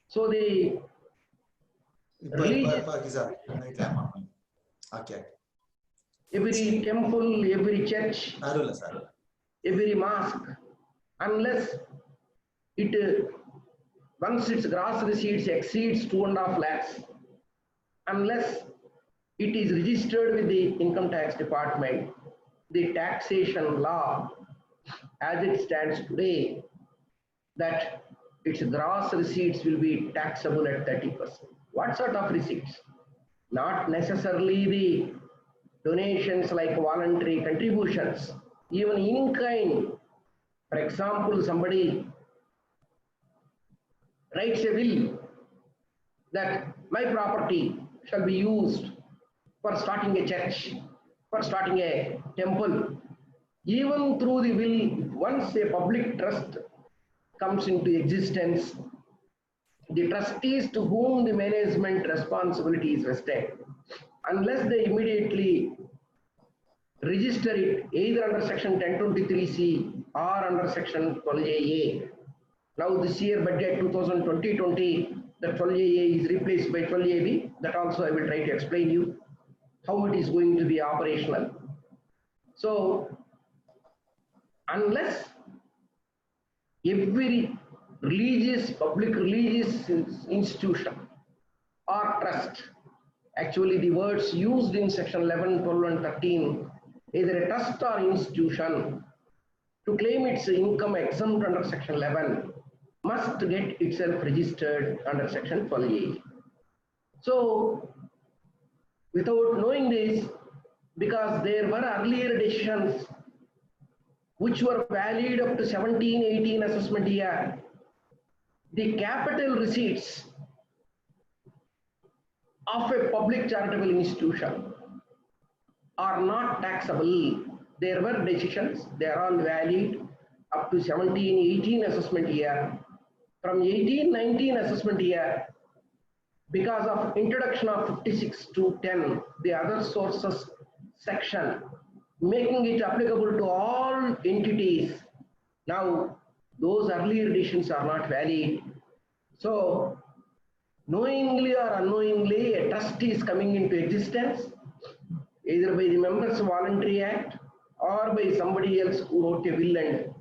So the religious, every temple, every church, every mosque, unless it once its gross receipts exceeds 2.5 lakhs, unless it is registered with the income tax department, the taxation law as it stands today, that its gross receipts will be taxable at 30%. What sort of receipts? Not necessarily the donations like voluntary contributions, even in kind. For example, somebody writes a will that my property shall be used for starting a church, for starting a temple. Even through the will, once a public trust comes into existence, the trustees to whom the management responsibility is vested, unless they immediately register it either under section 1023C or under section 12AA. Now this year budget 2020-20, the 12AA is replaced by 12AB. That also I will try to explain you how it is going to be operational. So unless every religious, public religious institution or trust, actually the words used in section 11, 12 and 13, either a trust or institution, to claim its income exempt under section 11 must get itself registered under section 12A. So without knowing this, because there were earlier decisions which were valid up to 17-18 assessment year, the capital receipts of a public charitable institution are not taxable. There were decisions, they are all valid up to 17-18 assessment year. From 18-19 assessment year, because of introduction of 56-10, the other sources section, making it applicable to all entities, now those earlier decisions are not valid. So knowingly or unknowingly, a trust is coming into existence, either by the Members Voluntary Act or by somebody else who wrote a will and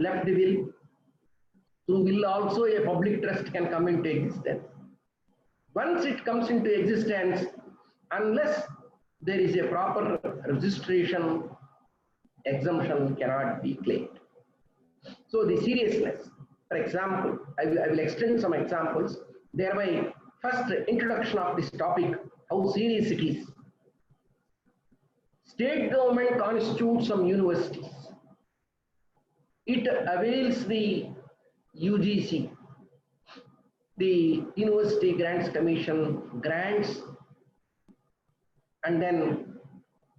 left the will. Through will also a public trust can come into existence. Once it comes into existence, unless there is a proper registration, exemption cannot be claimed. So the seriousness, for example, I will extend some examples, thereby first introduction of this topic, how serious it is. State government constitutes some universities. It avails the UGC, the University Grants Commission grants, and then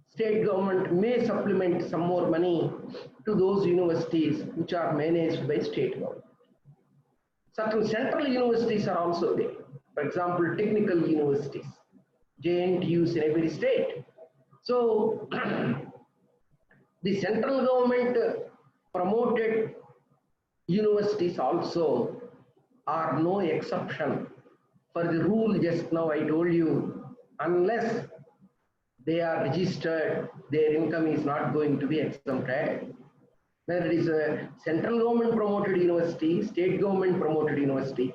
state government may supplement some more money to those universities which are managed by state government. Certain central universities are also there. For example, technical universities, JNTUs in every state. So the central government promoted universities also are no exception for the rule just now I told you. Unless they are registered, their income is not going to be exempted. Whether it is a central government promoted university, state government promoted university,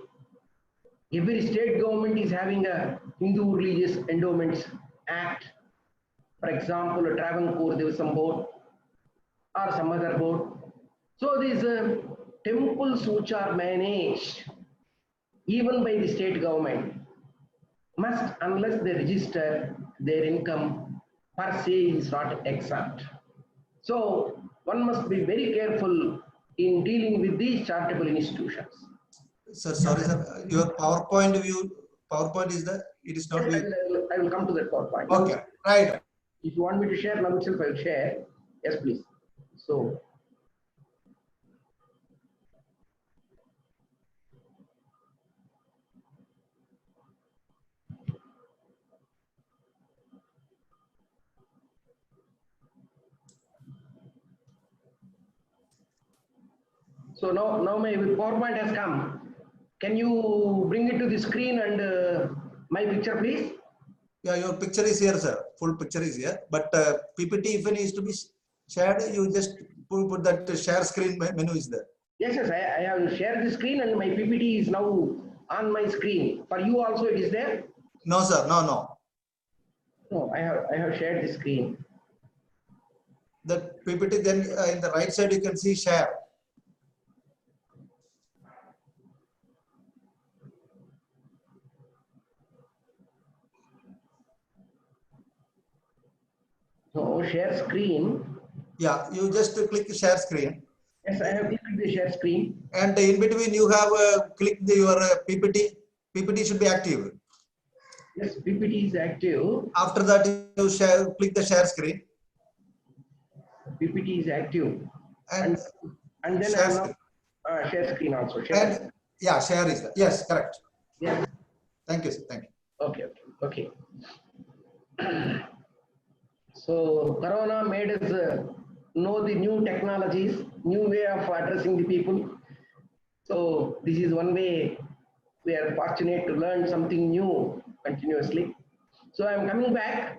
every state government is having a Hindu Religious Endowments Act. For example, a Travancore Devasam Board or some other board. So these temples which are managed even by the state government must, unless they register, their income per se is not exempt. So one must be very careful in dealing with these charitable institutions. Sir, sorry, sir. Your PowerPoint is that it is not. Yes, I will come to that PowerPoint. Okay, right. If you want me to share now itself, I will share. Yes, please. So. So now my PowerPoint has come. Can you bring it to the screen and my picture, please? Yeah, your picture is here, sir. Full picture is here. But PPT, if it needs to be shared, you just put that share screen menu is there. Yes, I have shared the screen and my PPT is now on my screen. For you also it is there? No, sir. No. No, I have shared the screen. That PPT, then in the right side you can see share. So share screen. Yeah, you just click share screen. Yes, I have clicked the share screen. And in between you have clicked your PPT. PPT should be active. Yes, PPT is active. After that you click the share screen. PPT is active. And then share I screen. have share screen also. Share is there. Yes, correct. Yes. Thank you, sir. Thank you. Okay. So Corona made us know the new technologies, new way of addressing the people. So this is one way we are fortunate to learn something new continuously. So I'm coming back.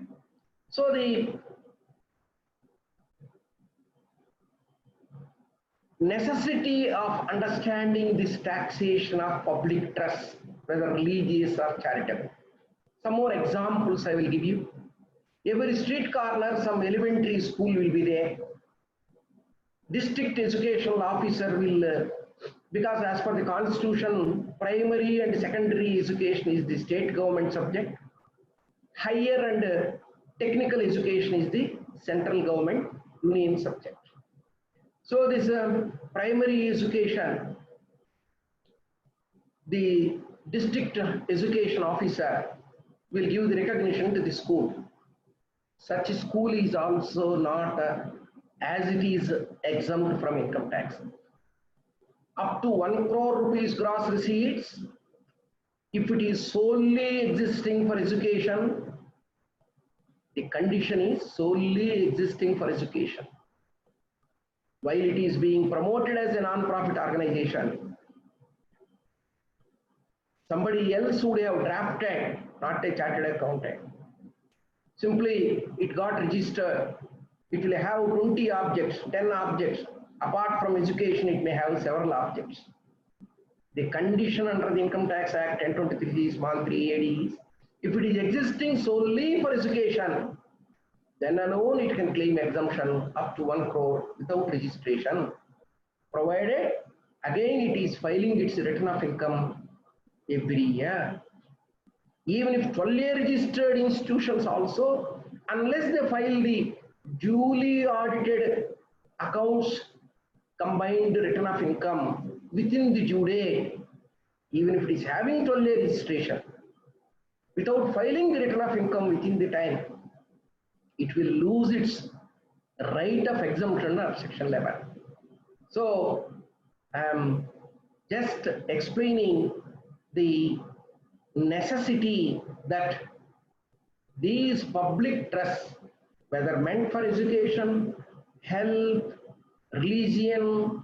So the necessity of understanding this taxation of public trust, whether religious or charitable. Some more examples I will give you. Every street corner, some elementary school will be there. District educational officer will, because as per the constitution, primary and secondary education is the state government subject. Higher and technical education is the central government union subject. So this primary education, the district education officer will give the recognition to the school. Such school is also not as it is exempt from income tax. Up to 1 crore rupees gross receipts, if it is solely existing for education, the condition is solely existing for education. While it is being promoted as a non-profit organization, somebody else would have drafted, not a chartered accountant. Simply, it got registered. It will have 20 objects, 10 objects. Apart from education, it may have several objects. The condition under the Income Tax Act 1023 small 3 AD is, if it is existing solely for education, then alone it can claim exemption up to 1 crore without registration, provided again it is filing its return of income every year. Even if 12-year registered institutions also, unless they file the duly audited accounts combined return of income within the due date, even if it is having 12-year registration, without filing the return of income within the time, it will lose its right of exemption of section 11. So I am just explaining the necessity that these public trusts, whether meant for education, health, religion,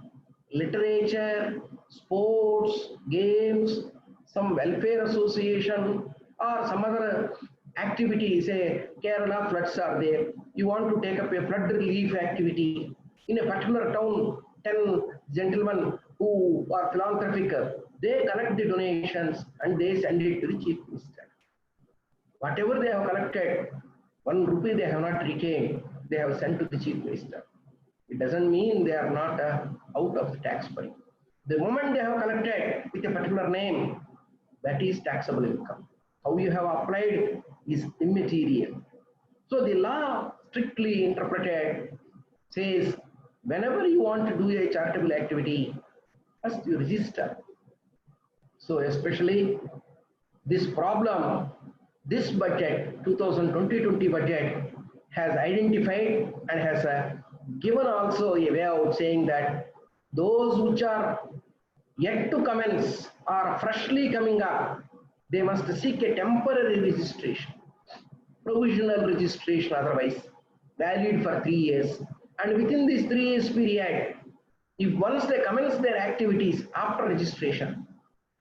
literature, sports, games, some welfare association, or some other activity, say Kerala floods are there, you want to take up a flood relief activity in a particular town, 10 gentlemen who are philanthropic, they collect the donations and they send it to the chief minister. Whatever they have collected, 1 rupee they have not retained, they have sent to the chief minister. It doesn't mean they are not out of the tax burden. The moment they have collected with a particular name, that is taxable income. How you have applied is immaterial. So the law, strictly interpreted, says whenever you want to do a charitable activity, first you register. So especially this problem, this budget, 2020 budget, has identified and has given also a way out saying that those which are yet to commence or freshly coming up, they must seek a temporary registration, provisional registration otherwise, valid for 3 years. And within this 3 years period, If once they commence their activities after registration,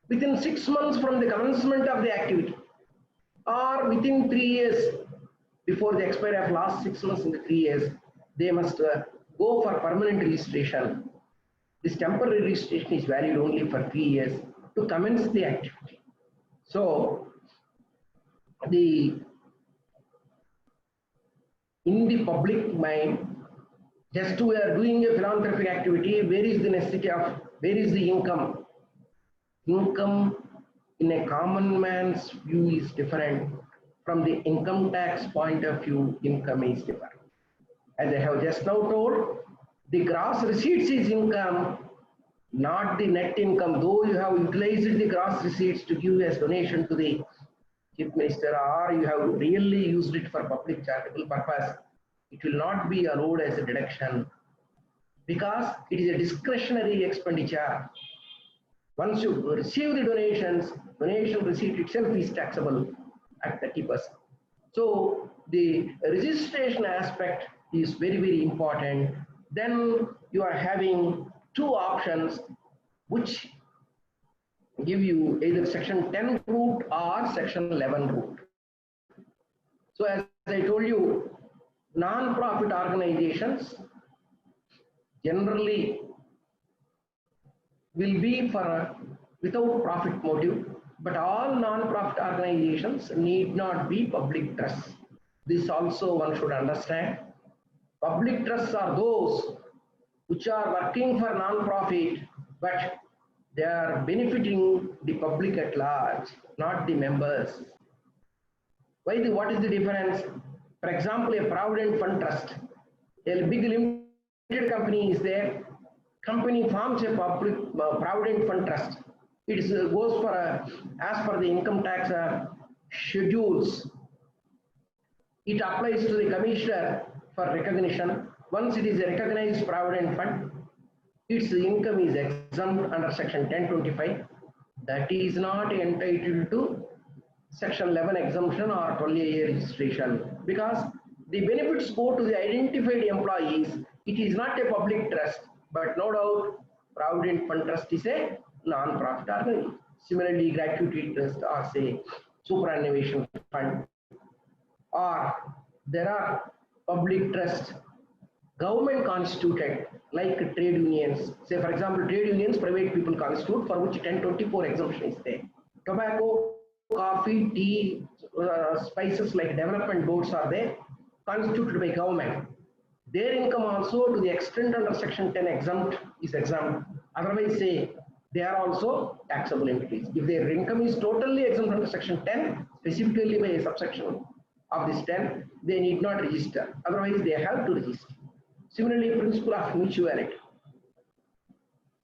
within 6 months from the commencement of the activity, or within 3 years before the expiry of last 6 months in the 3 years, they must go for permanent registration. This temporary registration is valid only for 3 years to commence the activity. So, in the public mind, just we are doing a philanthropic activity, where is the necessity of, where is the income? Income in a common man's view is different. From the income tax point of view, income is different. As I have just now told, the gross receipts is income, not the net income. Though you have utilized the gross receipts to give as donation to the Chief Minister, or you have really used it for public charitable purpose, it will not be allowed as a deduction because it is a discretionary expenditure. Once you receive the donations, donation receipt itself is taxable at 30%. So the registration aspect is very, very important. Then you are having two options which give you either section 10 route or section 11 route. So as I told you, non-profit organizations generally will be for without profit motive, but all non-profit organizations need not be public trusts. This also one should understand. Public trusts are those which are working for non-profit, but they are benefiting the public at large, not the members. What is the difference? For example, a provident fund trust, a big limited company is there. Company forms a public provident fund trust. It goes for as per the income tax schedules. It applies to the commissioner for recognition. Once it is a recognized provident fund, its income is exempt under section 1025. That is not entitled to section 11 exemption or 12A registration because the benefits go to the identified employees. It is not a public trust, but no doubt provident fund trust is a non-profit organization. Similarly, gratuity trust or say superannuation fund, or there are public trusts government constituted like trade unions. Say for example, trade unions private people constitute for which 1024 exemption is there. Tobacco, coffee, tea, spices like development boards are there constituted by government. Their income also to the extent under section 10 exempt is exempt. Otherwise say they are also taxable entities. If their income is totally exempt under section 10, specifically by a subsection of this 10, they need not register. Otherwise they have to register. Similarly, principle of mutuality.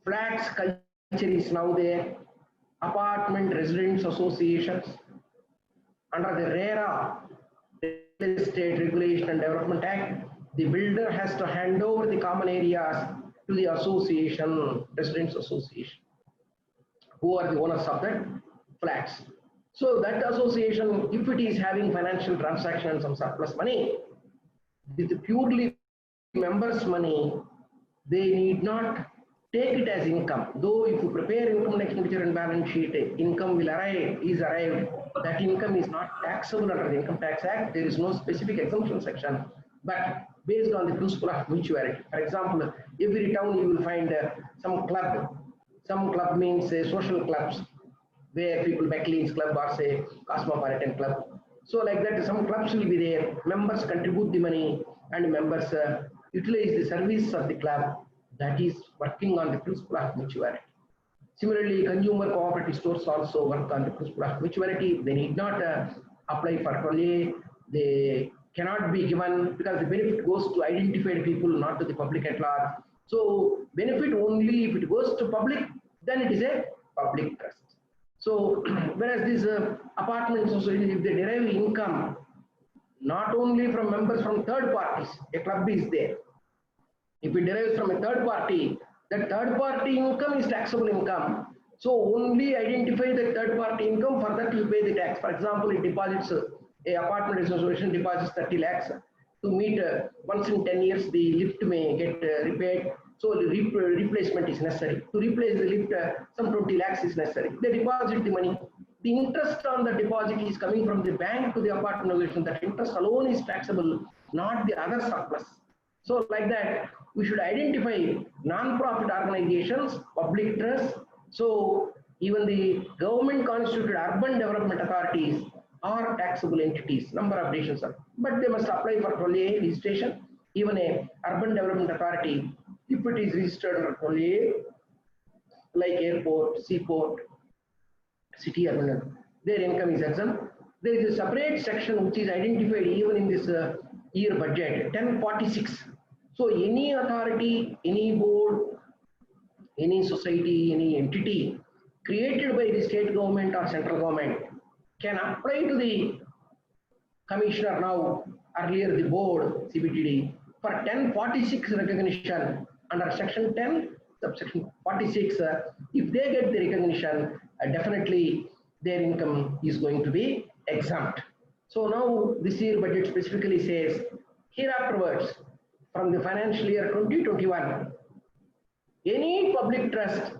Flats culture is now there. Apartment residents associations. Under the RERA, Real Estate Regulation and Development Act, the builder has to hand over the common areas to the association, residents association, who are the owners of the flats. So that association, if it is having financial transaction and some surplus money, with purely members' money, they need not take it as income. Though if you prepare income and expenditure and balance sheet, income will arrive. That income is not taxable under the Income Tax Act. There is no specific exemption section, but based on the principle of mutuality. For example, every town you will find some club. Some club means social clubs, where people Beckley's club or say Cosmopolitan club. So like that, some clubs will be there. Members contribute the money and members utilize the service of the club. That is working on the principle of mutuality. Similarly, consumer cooperative stores also work on the principle of mutuality. They need not apply for 12A. They cannot be given because the benefit goes to identified people, not to the public at large. So benefit only if it goes to public, then it is a public trust. So whereas these apartment societies, if they derive income not only from members from third parties, a club is there. If it derives from a third party, that third party income is taxable income. So only identify the third party income, for that you pay the tax. For example, it deposits a apartment association deposits 30 lakhs to meet once in 10 years the lift may get repaired. So the replacement is necessary. To replace the lift, some 20 lakhs is necessary. They deposit the money. The interest on the deposit is coming from the bank to the apartment association. That interest alone is taxable, not the other surplus. So like that, we should identify non-profit organizations, public trusts. So even the government constituted urban development authorities are taxable entities. Number of decisions are, but they must apply for 12A registration. Even a urban development authority, if it is registered under 12A, like airport, seaport, city urban, their income is exempt. There is a separate section which is identified even in this year budget, 1046. So any authority, any board, any society, any entity created by the state government or central government can apply to the commissioner now, earlier the board, CBTD, for 1046 recognition under section 10, subsection 46. If they get the recognition, definitely their income is going to be exempt. So now this year budget specifically says, here afterwards, from the financial year 2021, any public trust,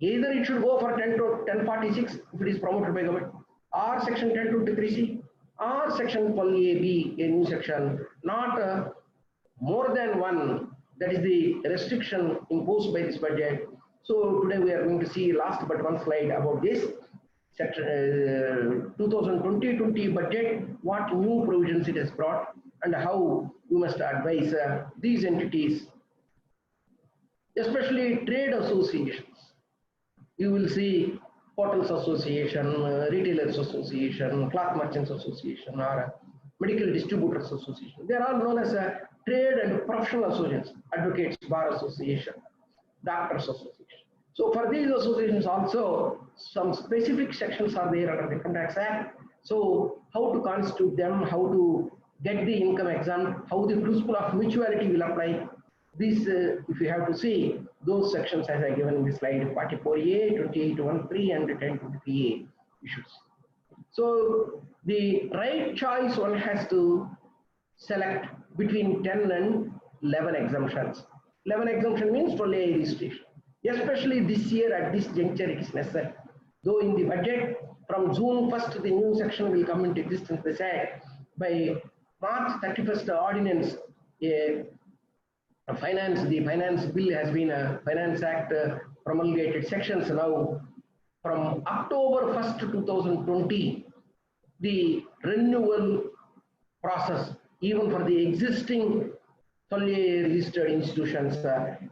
either it should go for 1046 if it is promoted by government, or section 1023C, or section 12AB, a new section, not more than one. That is the restriction imposed by this budget. So today we are going to see last but one slide about this. 2020 budget, what new provisions it has brought, and how you must advise these entities, especially trade associations. You will see hotels association, retailers association, cloth merchants association, or medical distributors association. They are all known as trade and professional associations, advocates bar association, doctors association. So for these associations also, some specific sections are there under the Income Tax Act. So how to constitute them, how to get the income exempt, how the principle of mutuality will apply. This, if you have to see, those sections as I given in the slide, 44A, 2813 and 1023A issues. So the right choice one has to select between 10 and 11 exemptions. 11 exemption means 12A registration. Especially this year at this juncture it is necessary. Though in the budget from June 1st the new section will come into existence, they said by March 31st the ordinance, the finance bill has been a Finance Act promulgated sections now. From October 1st 2020, the renewal process even for the existing 12A registered institutions,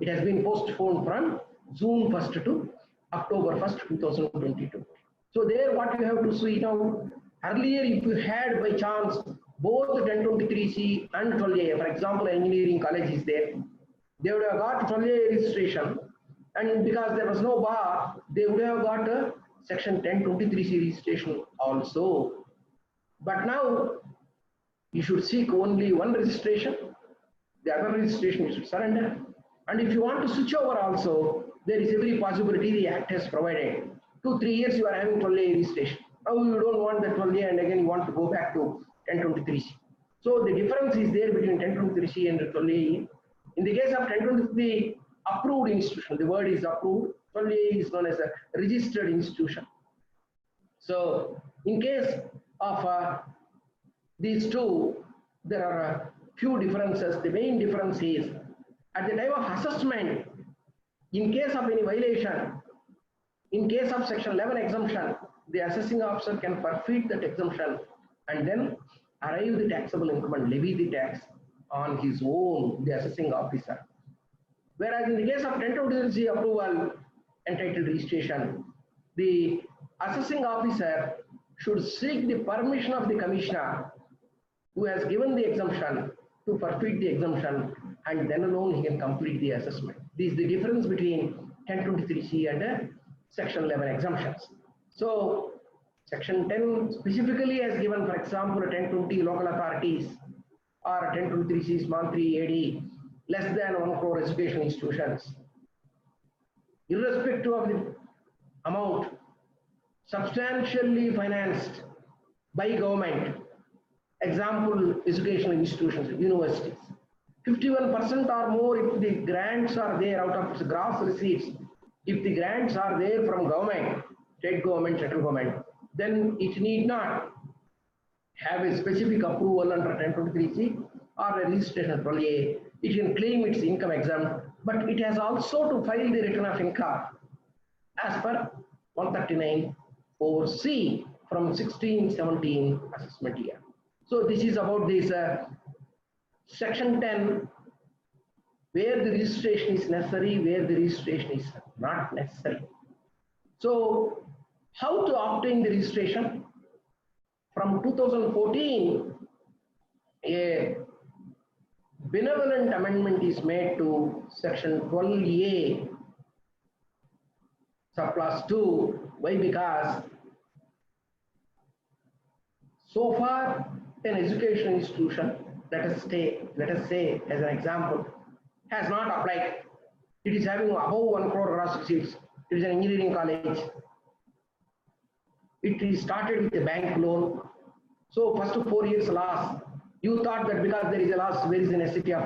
it has been postponed from June 1st to October 1st 2022. So there what you have to see now, earlier if you had by chance both 1023C and 12A, for example engineering college is there, they would have got 12A registration, and because there was no bar, they would have got a section 1023C registration also. But now you should seek only one registration, the other registration you should surrender. And if you want to switch over also, there is every possibility the Act has provided. 2-3 years you are having 12A registration. Now you don't want that 12A and again you want to go back to 1023C. So the difference is there between 1023C and 12A. In the case of 1023 approved institution, the word is approved, 12A is known as a registered institution. So in case of these two, there are a few differences. The main difference is at the time of assessment, in case of any violation, in case of section 11 exemption, the assessing officer can forfeit that exemption and then arrive the taxable income and levy the tax on his own, the assessing officer. Whereas in the case of 1023C approval entitled registration, the assessing officer should seek the permission of the commissioner who has given the exemption to forfeit the exemption, and then alone he can complete the assessment. This is the difference between 1023C and section 11 exemptions. So section 10 specifically has given, for example, 1020 local authorities or 1023C small 3 AD less than 1 crore education institutions, irrespective of the amount, substantially financed by government. Example, educational institutions, universities. 51% or more if the grants are there out of its gross receipts. If the grants are there from government, state government, central government, then it need not have a specific approval under 1023C or a registration 12A. It can claim its income exempt, but it has also to file the return of income as per 139(4)C from 16-17 assessment year. So this is about this section 10, where the registration is necessary, where the registration is not necessary. So how to obtain the registration? From 2014, a benevolent amendment is made to section 12A subclass 2. Why? Because so far an education institution, let us say as an example, has not applied. It is having above 1 crore gross receipts. It is an engineering college. It is started with a bank loan. So first 4 years loss. You thought that because there is a loss, there is a necessity of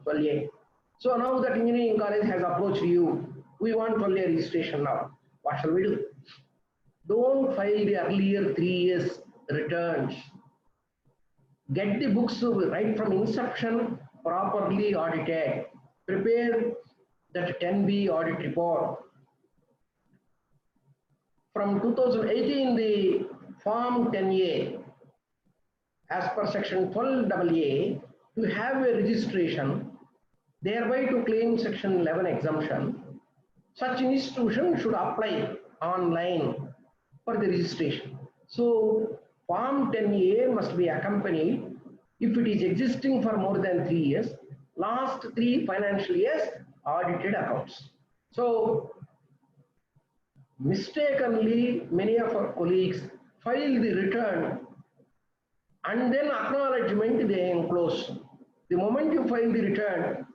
12A. So now that engineering college has approached you, we want 12A registration now. What shall we do? Don't file the earlier 3 years returns. Get the books right from inception properly audited. Prepare that 10B audit report. From 2018, the Form 10A, as per section 12AA, to have a registration, thereby to claim section 11 exemption, such institution should apply online for the registration. So Form 10A must be accompanied if it is existing for more than 3 years, last 3 financial years audited accounts. So mistakenly, many of our colleagues file the return and then acknowledgement they enclose. The moment you file the return,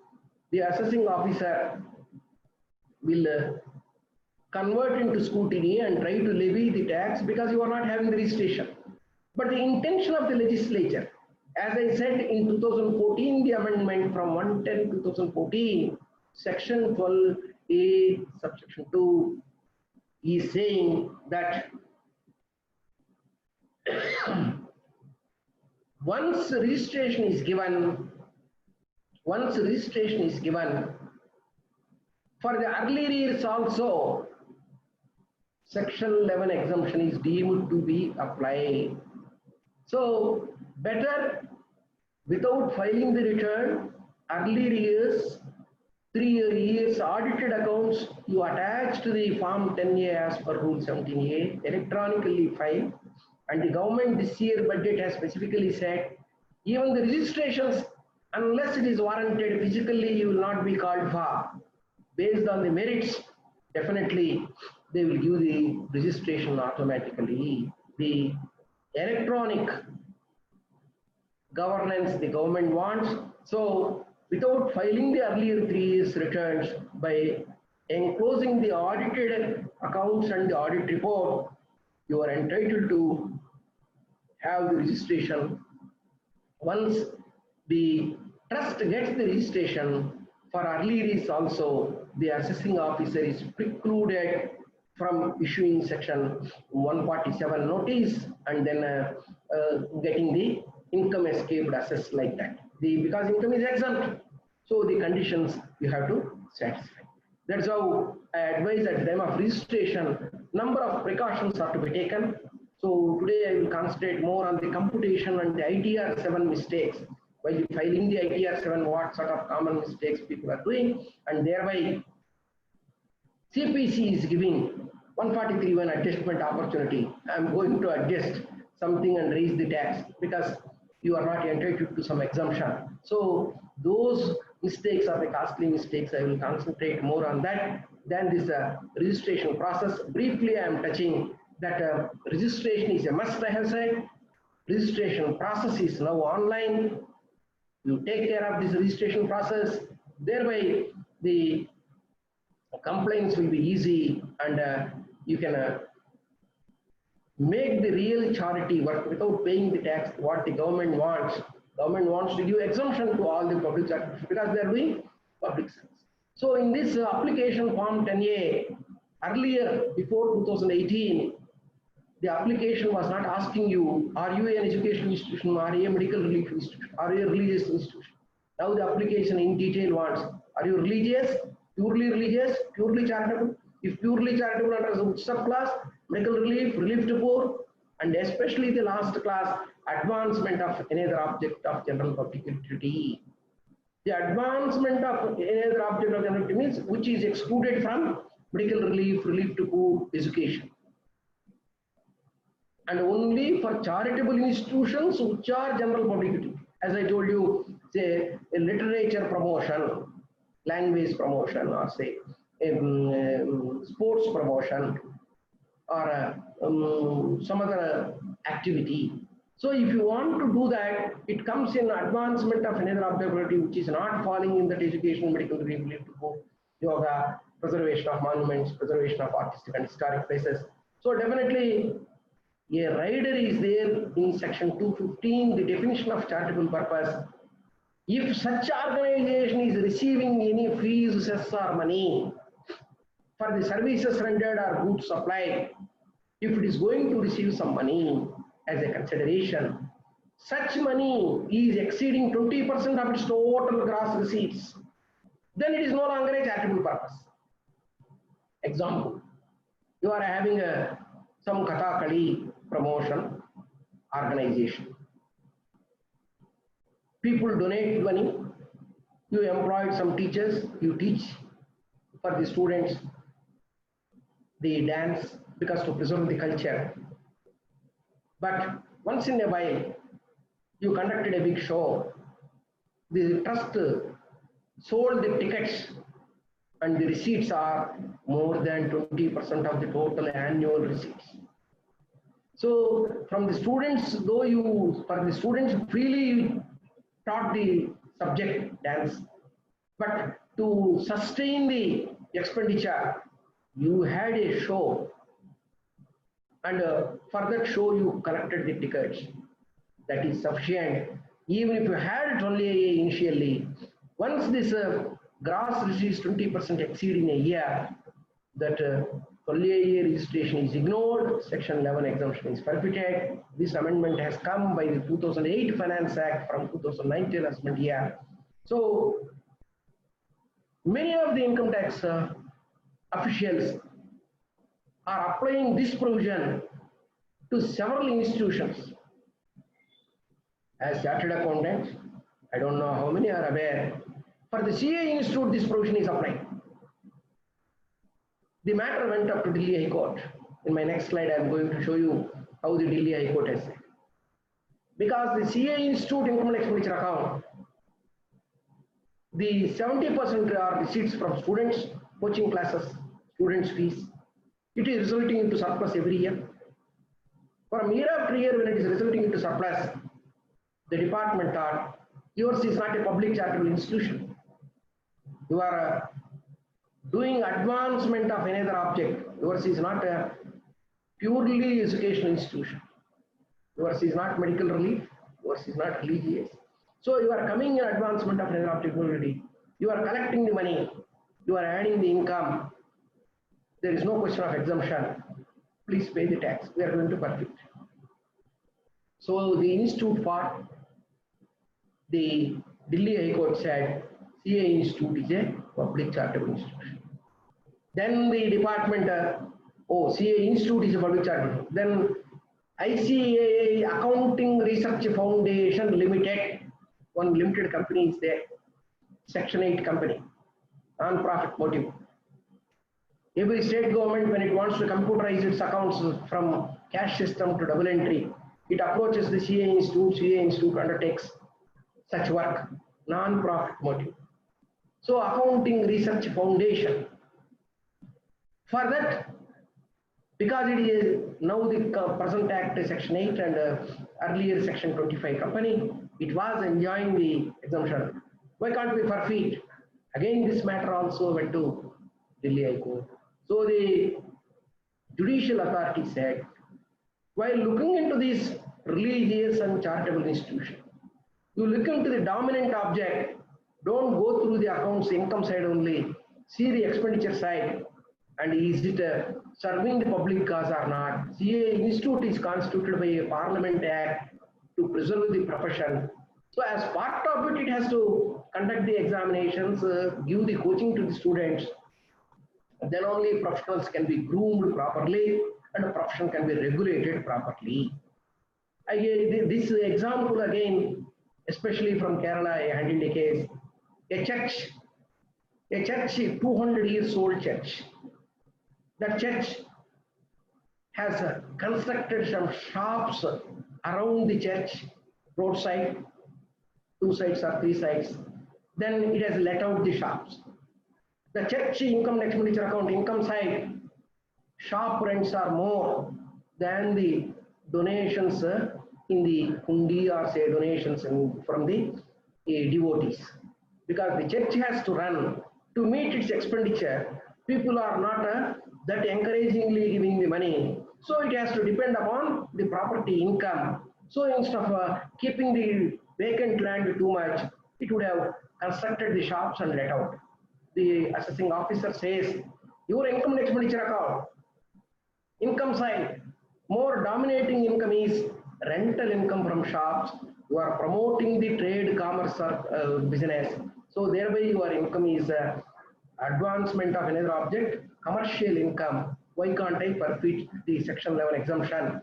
the assessing officer will convert into scrutiny and try to levy the tax because you are not having the registration. But the intention of the legislature, as I said in 2014, the amendment from 110/2014, section 12A subsection 2 is saying that once registration is given, for the earlier years also, section 11 exemption is deemed to be applied. So better, without filing the return, earlier years, 3 years audited accounts, you attach to the Form 10A as per Rule 17A, electronically file, and the government this year budget has specifically said, even the registrations, unless it is warranted physically, you will not be called for. Based on the merits, definitely they will give the registration automatically. The electronic governance the government wants. So without filing the earlier 3 years returns, by enclosing the audited accounts and the audit report, you are entitled to have the registration. Once the trust gets the registration, for earlier years also, the assessing officer is precluded from issuing section 147 notice and then getting the income escaped assessed like that. Because income is exempt, so the conditions you have to satisfy. That's how I advise at the time of registration, number of precautions are to be taken. So today I will concentrate more on the computation and the ITR 7 mistakes. While filing the ITR 7, what sort of common mistakes people are doing, and thereby CPC is giving 143(1) adjustment opportunity. I am going to adjust something and raise the tax because you are not entitled to some exemption. So those mistakes are the costly mistakes. I will concentrate more on that than this registration process. Briefly, I am touching that registration is a must. I have said registration process is now online. You take care of this registration process. Thereby, the complaints will be easy, and you can make the real charity work without paying the tax what the government wants. Government wants to give exemption to all the public sector because they are doing public service. So in this application form 10A, earlier before 2018, the application was not asking you, are you an educational institution, are you a medical relief institution, are you a religious institution? Now the application in detail wants, are you religious, purely charitable? If purely charitable under the subclass, medical relief, relief to poor, and especially the last class, advancement of another object of general public utility. The advancement of another object of general utility means which is excluded from medical relief, relief to poor, education. And only for charitable institutions which are general public utility. As I told you, say a literature promotion, language promotion, or say sports promotion, or some other activity. So if you want to do that, it comes in advancement of another objectivity which is not falling in that education, medical relief, relief to poor, yoga, preservation of monuments, preservation of artistic and historic places. So definitely a rider is there in section 215, the definition of charitable purpose. If such organization is receiving any fees, cess or money for the services rendered or goods supplied, if it is going to receive some money as a consideration, such money is exceeding 20% of its total gross receipts, then it is no longer a charitable purpose. Example, you are having some Kathakali promotion organization. People donate money, you employed some teachers, you teach for the students the dance because to preserve the culture. But once in a while, you conducted a big show, the trust sold the tickets and the receipts are more than 20% of the total annual receipts. So from the students, though you, for the students freely taught the subject dance, but to sustain the expenditure, you had a show, and for that show you collected the tickets. That is sufficient. Even if you had only initially, once this gross receipts 20% exceed in a year, that only registration is ignored, section 11 exemption is forfeited. This amendment has come by the 2008 Finance Act from 2019 assessment year. So many of the income tax officials are applying this provision to several institutions. As chartered accountants, I don't know how many are aware, for the CA Institute this provision is applied. The matter went up to Delhi High Court. In my next slide, I am going to show you how the Delhi High Court has said. Because the CA Institute income expenditure account, the 70% are receipts from students, coaching classes, students' fees. It is resulting into surplus every year. From year after year, when it is resulting into surplus, the department thought, yours is not a public charitable institution. You are doing advancement of another object. Yours is not a purely educational institution. Yours is not medical relief. Yours is not religious. So you are coming in advancement of another object. You are collecting the money. You are adding the income. There is no question of exemption. Please pay the tax. We are going to perfect. So the institute part, the Delhi High Court said CA Institute is a public charitable institution. Then the department, CA Institute is a public charitable. Then ICAI Accounting Research Foundation Limited, one limited company is there, Section 8 company, non-profit motive. Every state government, when it wants to computerize its accounts from cash system to double entry, it approaches the CA Institute undertakes such work, non-profit motive. So Accounting Research Foundation. For that, because it is now the present act section 8 and earlier section 25 company, it was enjoying the exemption. Why can't we forfeit? Again, this matter also went to Delhi High Court. So the judicial authority said, while looking into this religious and charitable institution, You look into the dominant object, don't go through the accounts income side only, see the expenditure side, and is it serving the public cause or not. CA Institute is constituted by a Parliament Act to preserve the profession. So as part of it, it has to conduct the examinations, give the coaching to the students. Then only professionals can be groomed properly and the profession can be regulated properly. This example again, especially from Kerala, I handled a case. A church, 200 years old church. That church has constructed some shops around the church, roadside, 2 sides or 3 sides. Then it has let out the shops. The church income and expenditure account income side, shop rents are more than the donations in the hundi or say donations from the devotees. Because the church has to run to meet its expenditure, people are not that encouragingly giving the money. So it has to depend upon the property income. So instead of keeping the vacant land too much, it would have constructed the shops and let out. The assessing officer says, your income and expenditure account, income side, more dominating income is rental income from shops. You are promoting the trade, commerce or business. So thereby your income is advancement of another object, commercial income. Why can't I forfeit the section 11 exemption?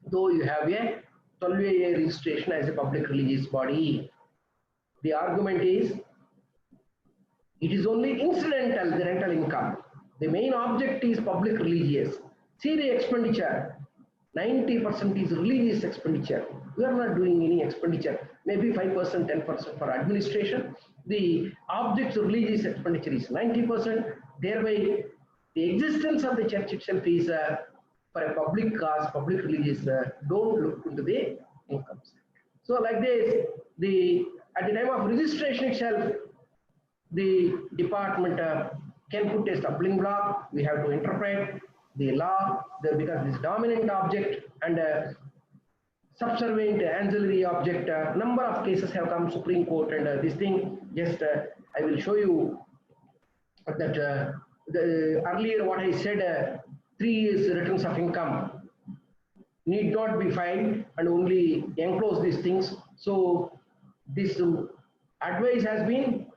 Though you have a 12A registration as a public religious body. The argument is, it is only incidental, the rental income. The main object is public religious. See the expenditure, 90% is religious expenditure. We are not doing any expenditure, maybe 5%, 10% for administration. The object's religious expenditure is 90%. Thereby, the existence of the church itself is for a public cause, public religious, don't look into the incomes. So like this, at the time of registration itself, the department can put a stumbling block. We have to interpret the law because this dominant object and subservient ancillary object, number of cases have come Supreme Court, and this thing, just I will show you that earlier what I said, 3 years returns of income need not be filed and only enclose these things. So this advice has been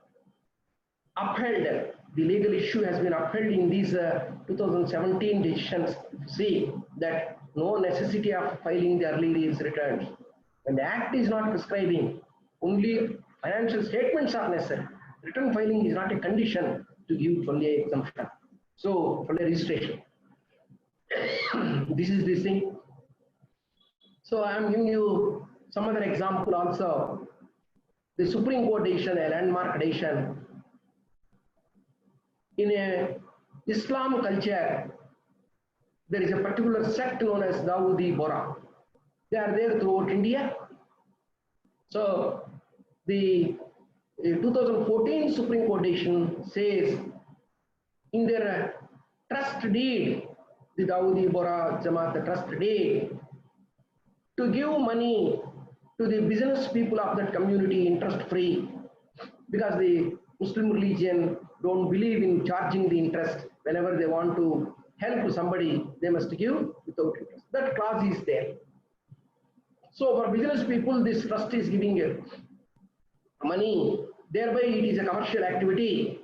upheld, the legal issue has been upheld in these 2017 decisions. See that no necessity of filing the early years returns. When the Act is not prescribing, only financial statements are necessary. Return filing is not a condition to give 12A exemption. So 12A registration. This is this thing. So I am giving you some other example also. The Supreme Court decision, a landmark decision. In a Islam culture, there is a particular sect known as Dawoodi Bohra. They are there throughout India. So the 2014 Supreme Court decision says in their trust deed, the Dawoodi Bohra Jamaat, the trust deed, to give money to the business people of that community interest free, because the Muslim religion don't believe in charging the interest. Whenever they want to help somebody, they must give without interest. That clause is there. So for business people, this trust is giving money, thereby it is a commercial activity.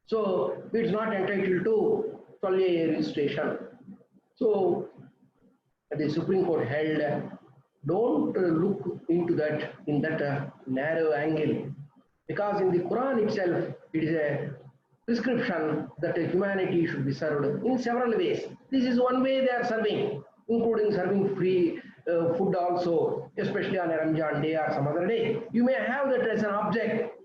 So it's not entitled to 12A registration. So the Supreme Court held, don't look into that in that narrow angle, because in the Quran itself, it is a prescription that humanity should be served in several ways. This is one way they are serving, including serving free food also, especially on a Ramjan day or some other day. You may have that as an object.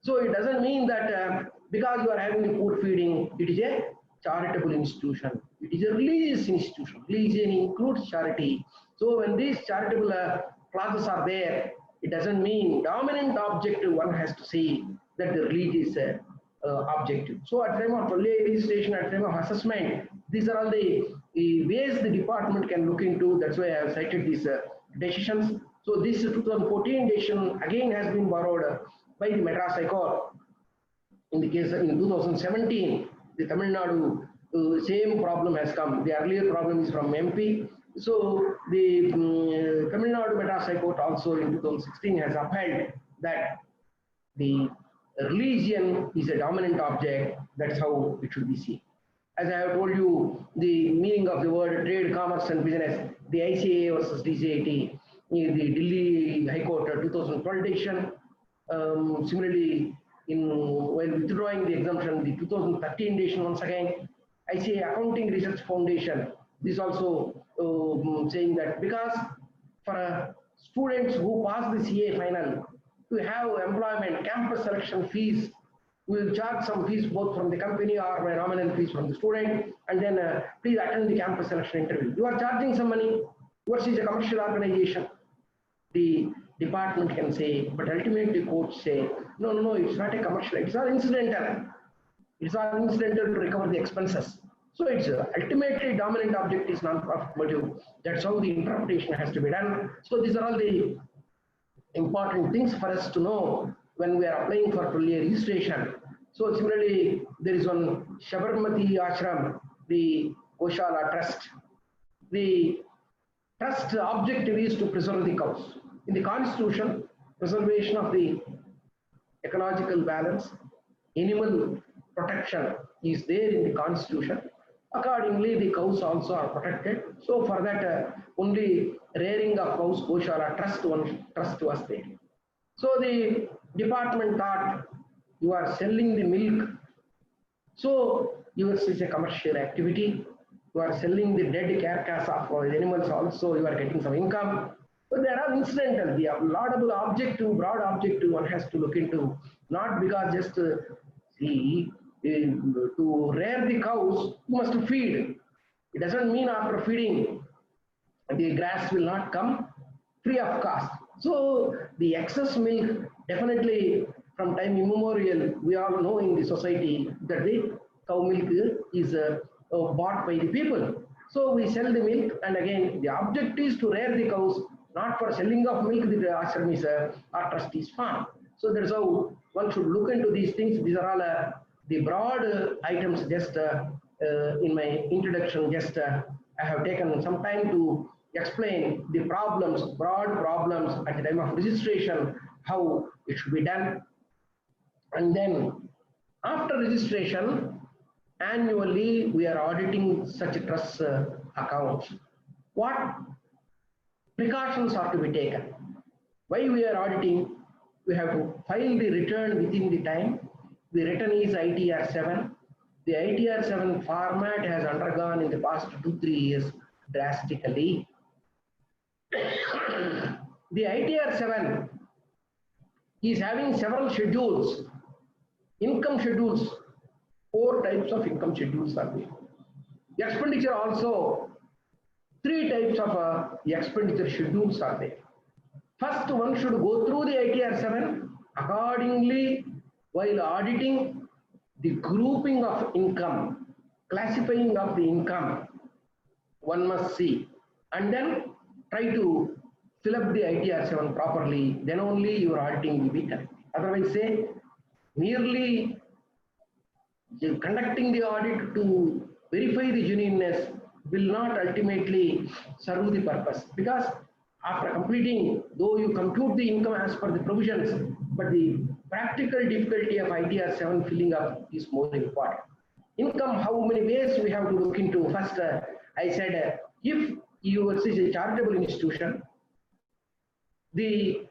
So it doesn't mean that because you are having the food feeding, it is a charitable institution. It is a religious institution. Religion includes charity. So when these charitable clauses are there, it doesn't mean dominant objective. One has to see that the religious objective. So at time of registration, at time of assessment, these are all the ways the department can look into. That's why I have cited these decisions. So this 2014 decision again has been borrowed by the Madras High Court. In the case in 2017, the Tamil Nadu same problem has come. The earlier problem is from MP. So the Tamil Nadu Madras High Court also in 2016 has upheld that the religion is a dominant object. That's how it should be seen. As I have told you, the meaning of the word trade, commerce, and business, the ICAI versus DCIT, the Delhi High Court 2012 decision. Similarly, while withdrawing the exemption, the 2013 decision once again, ICAI Accounting Research Foundation, this also saying that because for students who pass the CA final to have employment, campus selection fees, we will charge some fees both from the company or by nominal fees from the student, and then please attend the campus selection interview. You are charging some money, yours is a commercial organization. The department can say, but ultimately courts say, no, it's not a commercial, it's all incidental. It's all incidental to recover the expenses. So it's ultimately dominant object is non-profit motive. That's how the interpretation has to be done. So these are all the important things for us to know when we are applying for full year registration. So similarly, there is one Sabarmati Ashram, the Goshala Trust. The trust objective is to preserve the cows. In the constitution, preservation of the ecological balance, animal protection is there in the constitution. Accordingly, the cows also are protected. So for that, only rearing of cows, Goshala trust was there. So the department thought you are selling the milk. So yours is a commercial activity. You are selling the dead carcass of the animals also, you are getting some income. But there are incidental, the laudable objective, broad objective one has to look into, not because just to rear the cows, you must feed. It doesn't mean after feeding, the grass will not come free of cost. So the excess milk, definitely from time immemorial, we all know in the society that the cow milk is bought by the people. So we sell the milk, and again, the object is to rear the cows, not for selling of milk. The ashram is our trustees farm. So that's how one should look into these things. These are all the broad items. Just in my introduction, I have taken some time to explain the problems, broad problems at the time of registration, how it should be done. And then after registration, annually we are auditing such trust accounts. What precautions are to be taken? Why we are auditing? We have to file the return within the time. The return is ITR 7. The ITR 7 format has undergone in the past 2-3 years drastically. The ITR 7 is having several schedules, income schedules. 4 types of income schedules are there. The expenditure also, 3 types of expenditure schedules are there. First one should go through the ITR 7. Accordingly, while auditing, the grouping of income, classifying of the income, one must see, and then try to fill up the ITR 7 properly, then only your auditing will be done. Otherwise, say, merely conducting the audit to verify the genuineness will not ultimately serve the purpose, because after completing, though you compute the income as per the provisions, but the practical difficulty of ITR 7 filling up is more important. Income, how many ways we have to look into? First, I said, if you is a charitable institution, the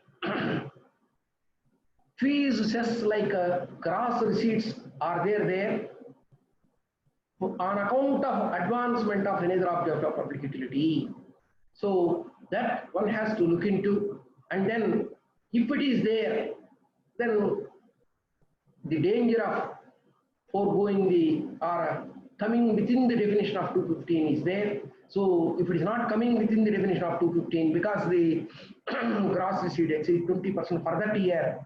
fees just like gross receipts are there on account of advancement of another object of public utility. So that one has to look into, and then if it is there, then the danger of foregoing the or coming within the definition of 215 is there. So if it is not coming within the definition of 215, because the gross receipt exceeds 20% for that year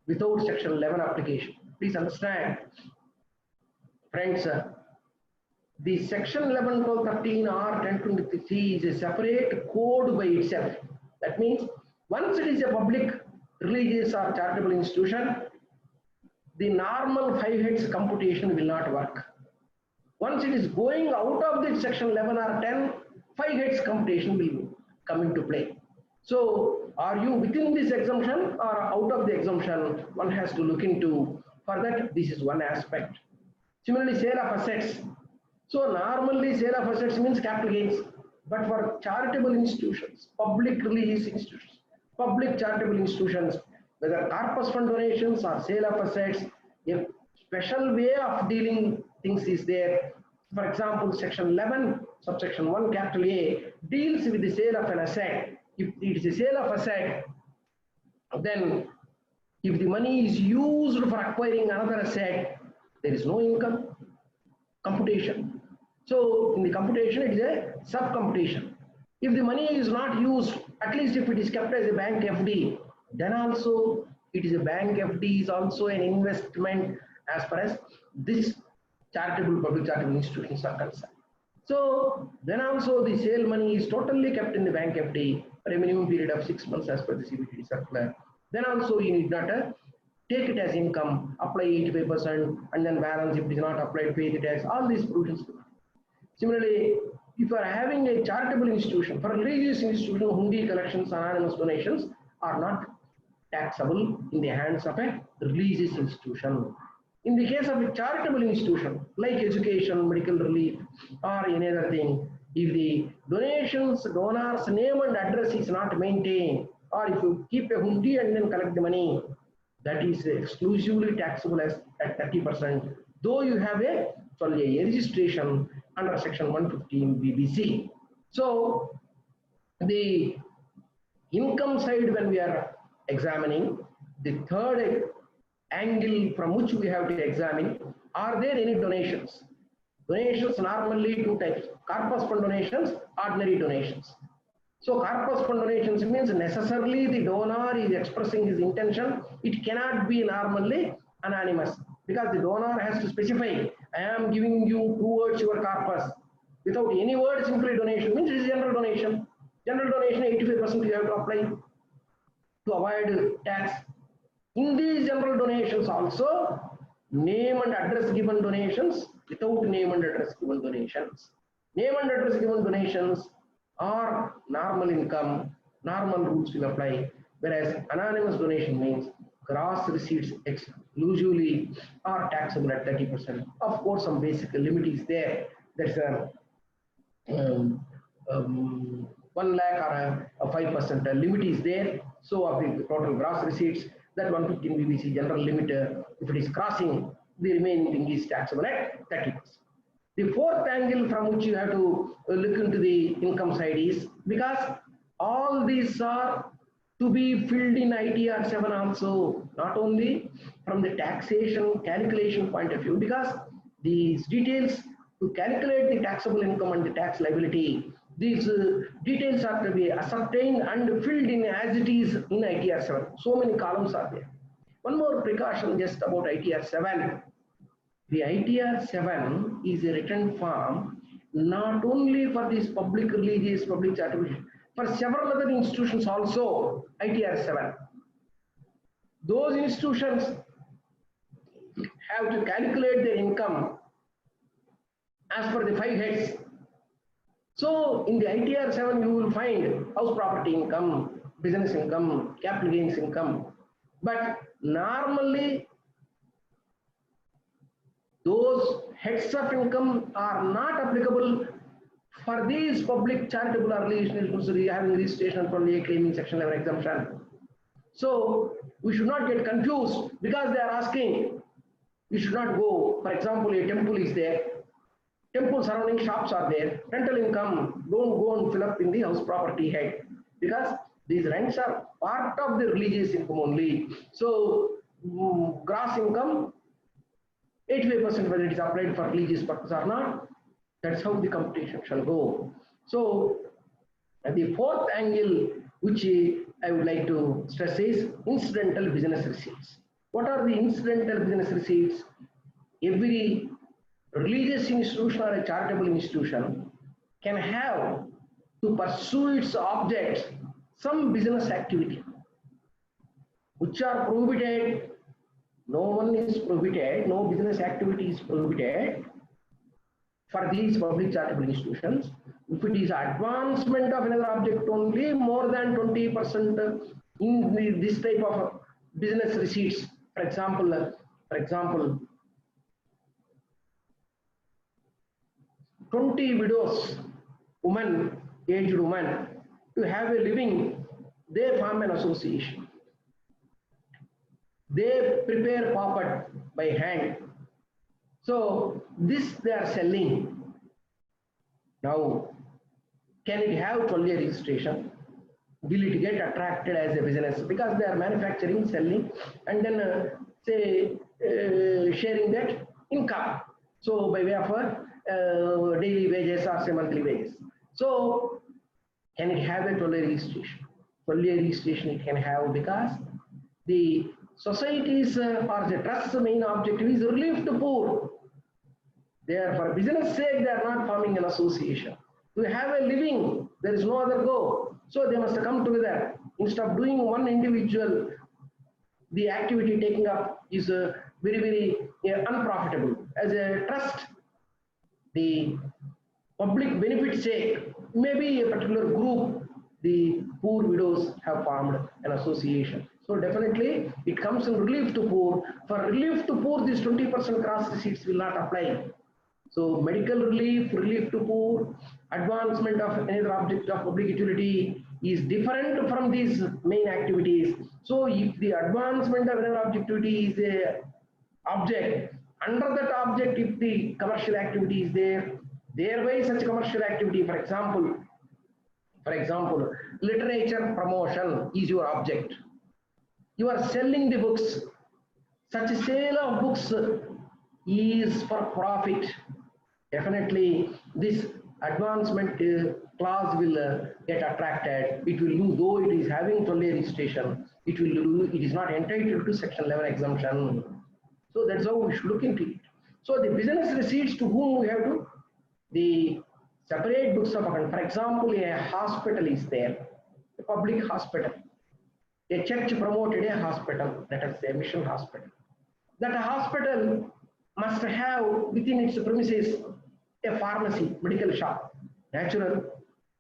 without section 11 application. Please understand, friends, the section 11, 12, 13 or 1023 is a separate code by itself. That means once it is a public, religious or charitable institution, the normal 5 heads computation will not work. Once it is going out of the section 11 or 10, 5 heads computation will come into play. So are you within this exemption or out of the exemption? One has to look into. For that, this is one aspect. Similarly, sale of assets. So normally sale of assets means capital gains, but for charitable institutions, public religious institutions, public charitable institutions, whether corpus fund donations or sale of assets, a special way of dealing things is there. For example, section 11, subsection 1, capital A deals with the sale of an asset. If it is a sale of asset, then if the money is used for acquiring another asset, there is no income computation. So in the computation, it is a sub-computation. If the money is not used, at least if it is kept as a bank FD, then also it is a bank FD is also an investment as far as this charitable, public charitable institutions are concerned. So then also the sale money is totally kept in the bank FD for a minimum period of 6 months as per the CBDT circular. Then also you need not take it as income, apply 85%, and then balance if it is not applied, pay the tax, all these provisions. Similarly, if you are having a charitable institution, for a religious institution, hundi collections, anonymous donations are not taxable in the hands of a religious institution. In the case of a charitable institution, like education, medical relief, or any other thing, if the donor's name and address is not maintained, or if you keep a hundi and then collect the money, that is exclusively taxable as at 30%, though you have a registration under section 115 BBC. So the income side, when we are examining, the third angle from which we have to examine, are there any donations? Donations normally two types: corpus fund donations, ordinary donations. So corpus fund donations means necessarily the donor is expressing his intention. It cannot be normally anonymous, because the donor has to specify, I am giving you towards your corpus. Without any word, simply donation means it is general donation. General donation, 85% you have to apply to avoid tax. In these general donations also, name and address given donations, without name and address given donations. Name and address given donations are normal income, normal rules will apply, whereas anonymous donation means gross receipts exclusively are taxable at 30%. Of course, some basic limit is there. That's a 1 lakh or a 5% limit is there. So of the total gross receipts, that 115 BBC general limit, if it is crossing, the remaining thing is taxable at 30%. The fourth angle from which you have to look into the income side is, because all these are to be filled in ITR 7 also, not only from the taxation calculation point of view, because these details to calculate the taxable income and the tax liability, these details are to be ascertained and filled in as it is in ITR 7. So many columns are there. One more precaution just about ITR 7. The ITR 7 is a written form not only for this public religious, public charitable, for several other institutions also, ITR 7. Those institutions have to calculate their income as per the 5 heads. So in the ITR 7, you will find house property income, business income, capital gains income. But normally, those heads of income are not applicable for these public charitable or religious institutions having registration from the claiming section 11 exemption. So we should not get confused, because they are asking, you should not go, for example, a temple is there, temple surrounding shops are there, rental income, don't go and fill up in the house property head, because these rents are part of the religious income only. So gross income, 85% whether it is applied for religious purpose or not, that's how the computation shall go. So the fourth angle which I would like to stress is incidental business receipts. What are the incidental business receipts? Every religious institution or a charitable institution can have to pursue its objects some business activity which are prohibited. No one is prohibited, no business activity is prohibited for these public charitable institutions. If it is advancement of another object only, more than 20% in this type of business receipts. For example, 20 widows, aged women, to have a living, they form an association. They prepare papad by hand. So this they are selling. Now, can it have 12-year registration? Will it get attracted as a business? Because they are manufacturing, selling, and then sharing that income. So by way of daily wages or say monthly wages. So can it have a 12-year registration? 12-year registration it can have, because the society's or the trust's main objective is relief to poor. They are, for business sake, they are not forming an association. To have a living, there is no other go. So they must come together. Instead of doing one individual, the activity taking up is very, very unprofitable. As a trust, the public benefit sake, maybe a particular group, the poor widows have formed an association. So definitely it comes in relief to poor. For relief to poor, this 20% cross receipts will not apply. So medical relief, relief to poor, advancement of another object of public utility is different from these main activities. So if the advancement of another objectivity is a object, under that object, if the commercial activity is there, thereby such commercial activity, for example, literature promotion is your object. You are selling the books. Such a sale of books is for profit. Definitely this advancement clause will get attracted. It will do, though it is having 12-year registration, it is not entitled to section 11 exemption. So that's how we should look into it. So the business receipts, to whom we have to, the separate books of account. For example, a hospital is there, a public hospital. A church promoted a hospital, let us say a mission hospital. That hospital must have within its premises a pharmacy, medical shop, natural,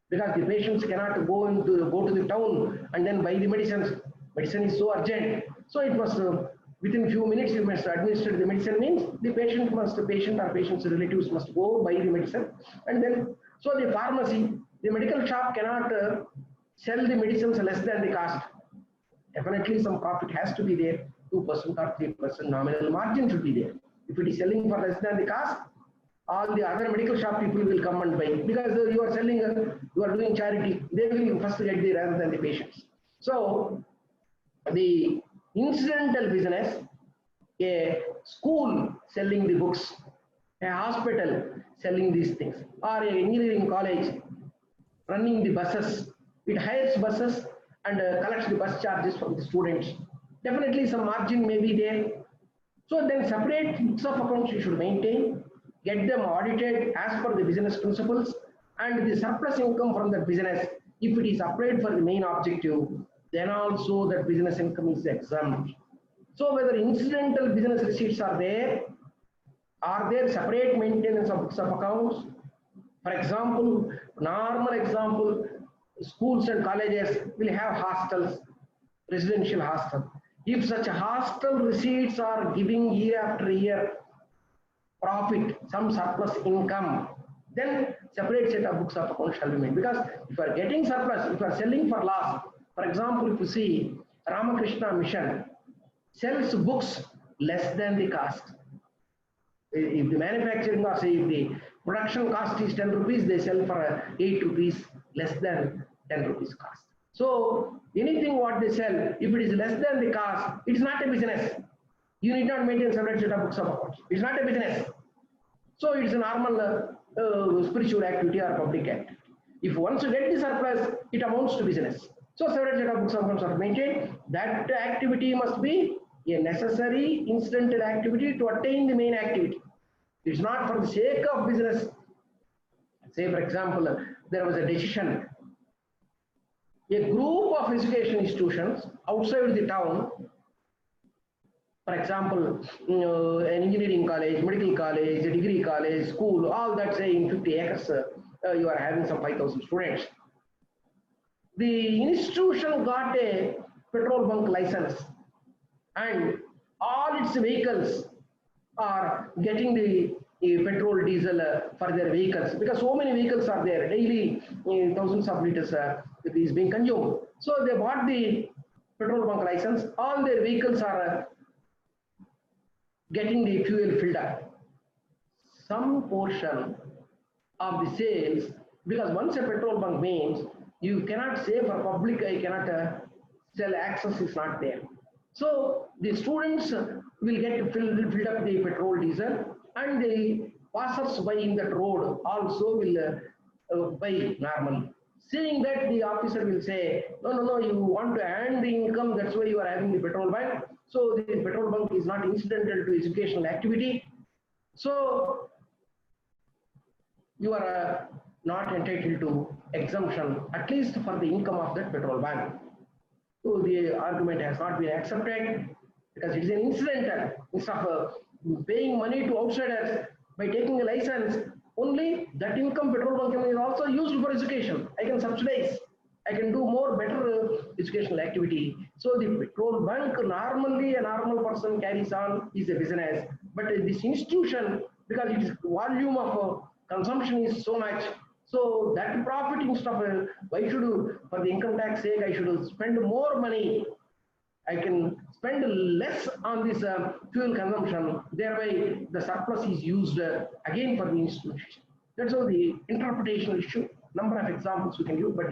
because the patients cannot go to the town and then buy the medicines. Medicine is so urgent, so it must within few minutes you must administer the medicine. Means the patient or patient's relatives must go buy the medicine, and then so the pharmacy, the medical shop cannot sell the medicines less than the cost. Definitely some profit has to be there, 2% or 3% nominal margin should be there. If it is selling for less than the cost, all the other medical shop people will come and buy, because you are selling, you are doing charity, they will first get the rather than the patients. So the incidental business, a school selling the books, a hospital selling these things, or an engineering college running the buses, it hires buses and collects the bus charges from the students. Definitely some margin may be there. So then separate books of accounts you should maintain, get them audited as per the business principles, and the surplus income from that business, if it is applied for the main objective, then also that business income is exempt. So whether incidental business receipts are there separate maintenance of books of accounts? For example, normal example, schools and colleges will have hostels, residential hostel. If such hostel receipts are giving year after year profit, some surplus income, then separate set of books of accounts shall be made. Because if you are getting surplus, if you are selling for loss, for example, if you see Ramakrishna Mission sells books less than the cost. If the manufacturing or say if the production cost is 10 rupees, they sell for 8 rupees, less than 10 rupees cost. So anything what they sell, if it is less than the cost, it is not a business. You need not maintain separate set of books of accounts. It's not a business. So it's a normal spiritual activity or public activity. If once you get the surplus, it amounts to business. So separate set of books of accounts are maintained. That activity must be a necessary incidental activity to attain the main activity. It's not for the sake of business. Say for example, there was a decision A group of education institutions outside the town, for example, an engineering college, medical college, a degree college, school, all that say in 50 acres, you are having some 5,000 students. The institution got a petrol bunk license and all its vehicles are getting the petrol diesel for their vehicles because so many vehicles are there daily, thousands of liters is being consumed. So they bought the petrol bunk license, all their vehicles are getting the fuel filled up. Some portion of the sales, because once a petrol bunk means you cannot say for public I cannot sell, access is not there. So the students will get filled up the petrol diesel and the passers by in that road also will buy normally. Seeing that, the officer will say, no, you want to earn the income, that's why you are having the petrol bunk. So the petrol bunk is not incidental to educational activity. So you are not entitled to exemption, at least for the income of that petrol bunk. So the argument has not been accepted because it is an incidental. Instead of paying money to outsiders by taking a license, only that income petrol bunk is also used for education. I can subsidize. I can do more better educational activity. So the petrol bunk normally a normal person carries on is a business, but this institution, because its volume of consumption is so much, so that profit instead of why should for the income tax sake I should spend more money, I can spend less on this fuel consumption, thereby the surplus is used again for the institution. That's all the interpretational issue. Number of examples we can give, but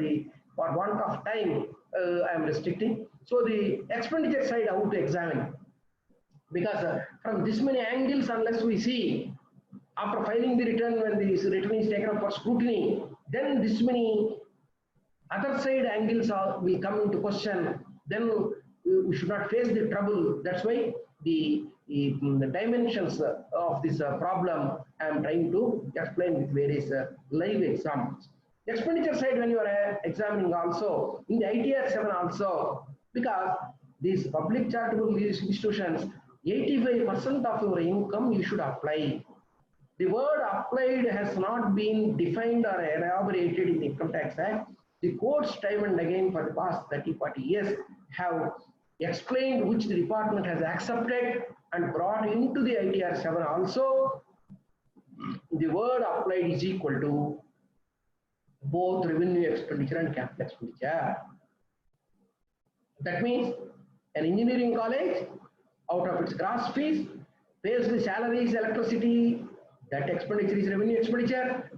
for want of time I am restricting. So the expenditure side how to examine, because from this many angles, unless we see after filing the return, when this return is taken up for scrutiny, then this many other side angles will come into question, then we should not face the trouble. That's why the dimensions of this problem I am trying to explain with various live examples. Expenditure side, when you are examining also, in the ITR 7 also, because these public charitable institutions, 85% of your income you should apply. The word applied has not been defined or elaborated in the Income Tax Act. The courts time and again for the past 30-40 years have explained, which the department has accepted and brought into the ITR 7 also. The word applied is equal to both revenue expenditure and capital expenditure. That means an engineering college, out of its gross fees, pays the salaries, electricity, that expenditure is revenue expenditure,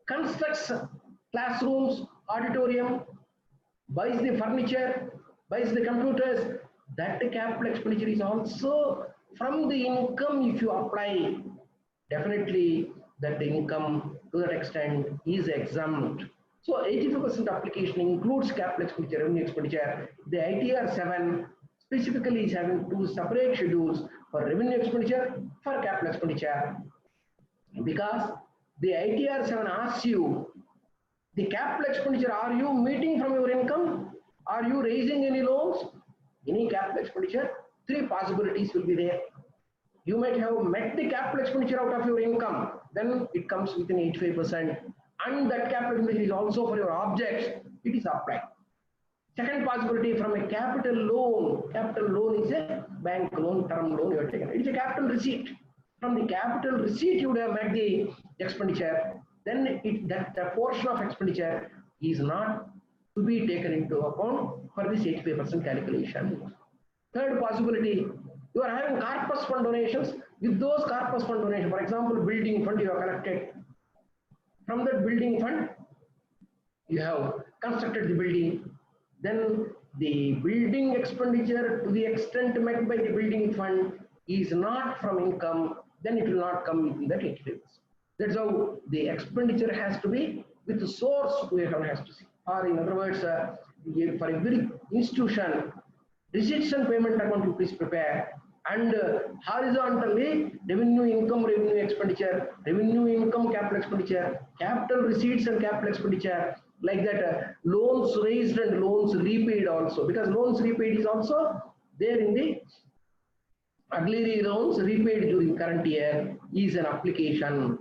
constructs classrooms, auditorium, buys the furniture, buys the computers, that capital expenditure is also from the income. If you apply, definitely that the income to that extent is exempt. So 85% application includes capital expenditure, revenue expenditure. The ITR 7 specifically is having two separate schedules for revenue expenditure, for capital expenditure, because the ITR 7 asks you the capital expenditure, are you meeting from your income? Are you raising any loans? Any capital expenditure, three possibilities will be there. You might have met the capital expenditure out of your income, then it comes within 85%, and that capital expenditure is also for your objects, it is applied. Second possibility, from a capital loan. Capital loan is a bank loan, term loan you have taken. It is a capital receipt. From the capital receipt you would have met the expenditure, then that portion of expenditure is not to be taken into account for this 85% calculation. Third possibility, you are having corpus fund donations. With those corpus fund donations, for example, building fund you have collected. From that building fund, you have constructed the building. Then the building expenditure, to the extent met by the building fund, is not from income, then it will not come within that 85%. That's how the expenditure has to be with the source we has to see. Or in other words, for every institution, receipts and payment account you please prepare, and horizontally revenue income, revenue expenditure, revenue income, capital expenditure, capital receipts and capital expenditure, like that loans raised and loans repaid also, because loans repaid is also there in the auxiliary loans repaid during current year is an application.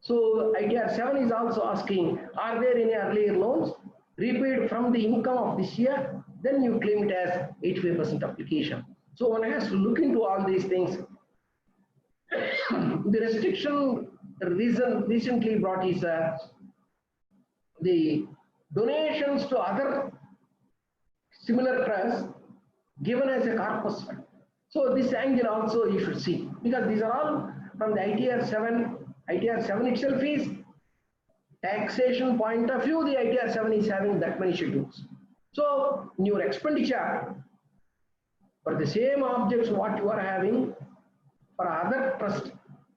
So ITR 7 is also asking, are there any earlier loans repaid from the income of this year? Then you claim it as 85% application. So one has to look into all these things. The restriction recently brought is the donations to other similar trusts given as a corpus fund. So this angle also you should see, because these are all from the ITR 7. ITR 7 itself is taxation point of view, the ITR 7 is having that many schedules. So in your expenditure for the same objects what you are having for other trust,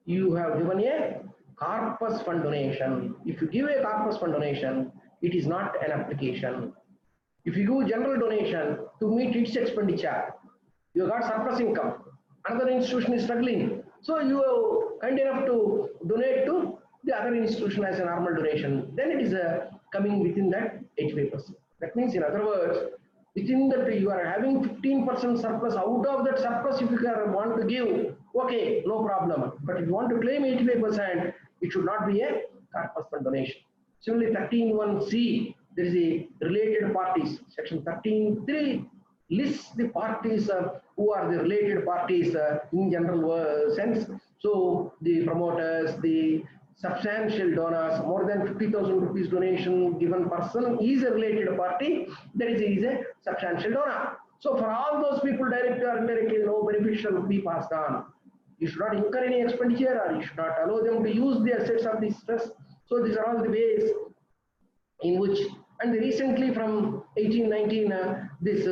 you have given a corpus fund donation. If you give a corpus fund donation, it is not an application. If you give general donation to meet its expenditure, you got surplus income, another institution is struggling, so you are kind enough to donate to the other institution as a normal donation, then it is coming within that 85%. That means, in other words, within that you are having 15% surplus. Out of that surplus, if you want to give, okay, no problem. But if you want to claim 85%, it should not be a corpus fund donation. Similarly, 13(1)(c), there is a related parties. Section 13(3) lists the parties who are the related parties in general sense. So the promoters, the substantial donors, more than 50,000 rupees donation given person is a related party, that is a substantial donor. So for all those people, directly or indirectly, no benefit shall be passed on. You should not incur any expenditure, or you should not allow them to use the assets of this trust. So these are all the ways in which, and recently from 1819, these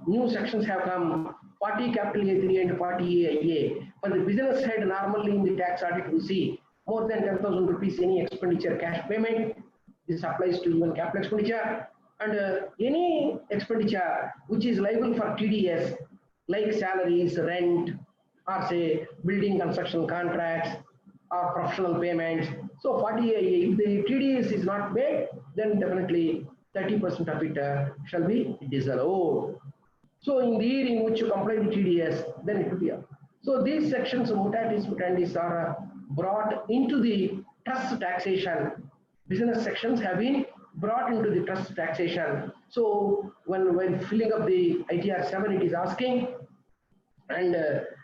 new sections have come, 40 capital A3 and 40 A. For the business head, normally in the tax audit we see more than 10,000 rupees any expenditure cash payment. This applies to even capital expenditure, and any expenditure which is liable for TDS, like salaries, rent, or say building construction contracts or professional payments. So 40 if the TDS is not paid, then definitely 30% of it shall be disallowed. So in the year in which you comply with TDS, then it will be up. So these sections of mutatis mutandis are brought into the trust taxation. Business sections have been brought into the trust taxation. So when filling up the ITR 7, it is asking, and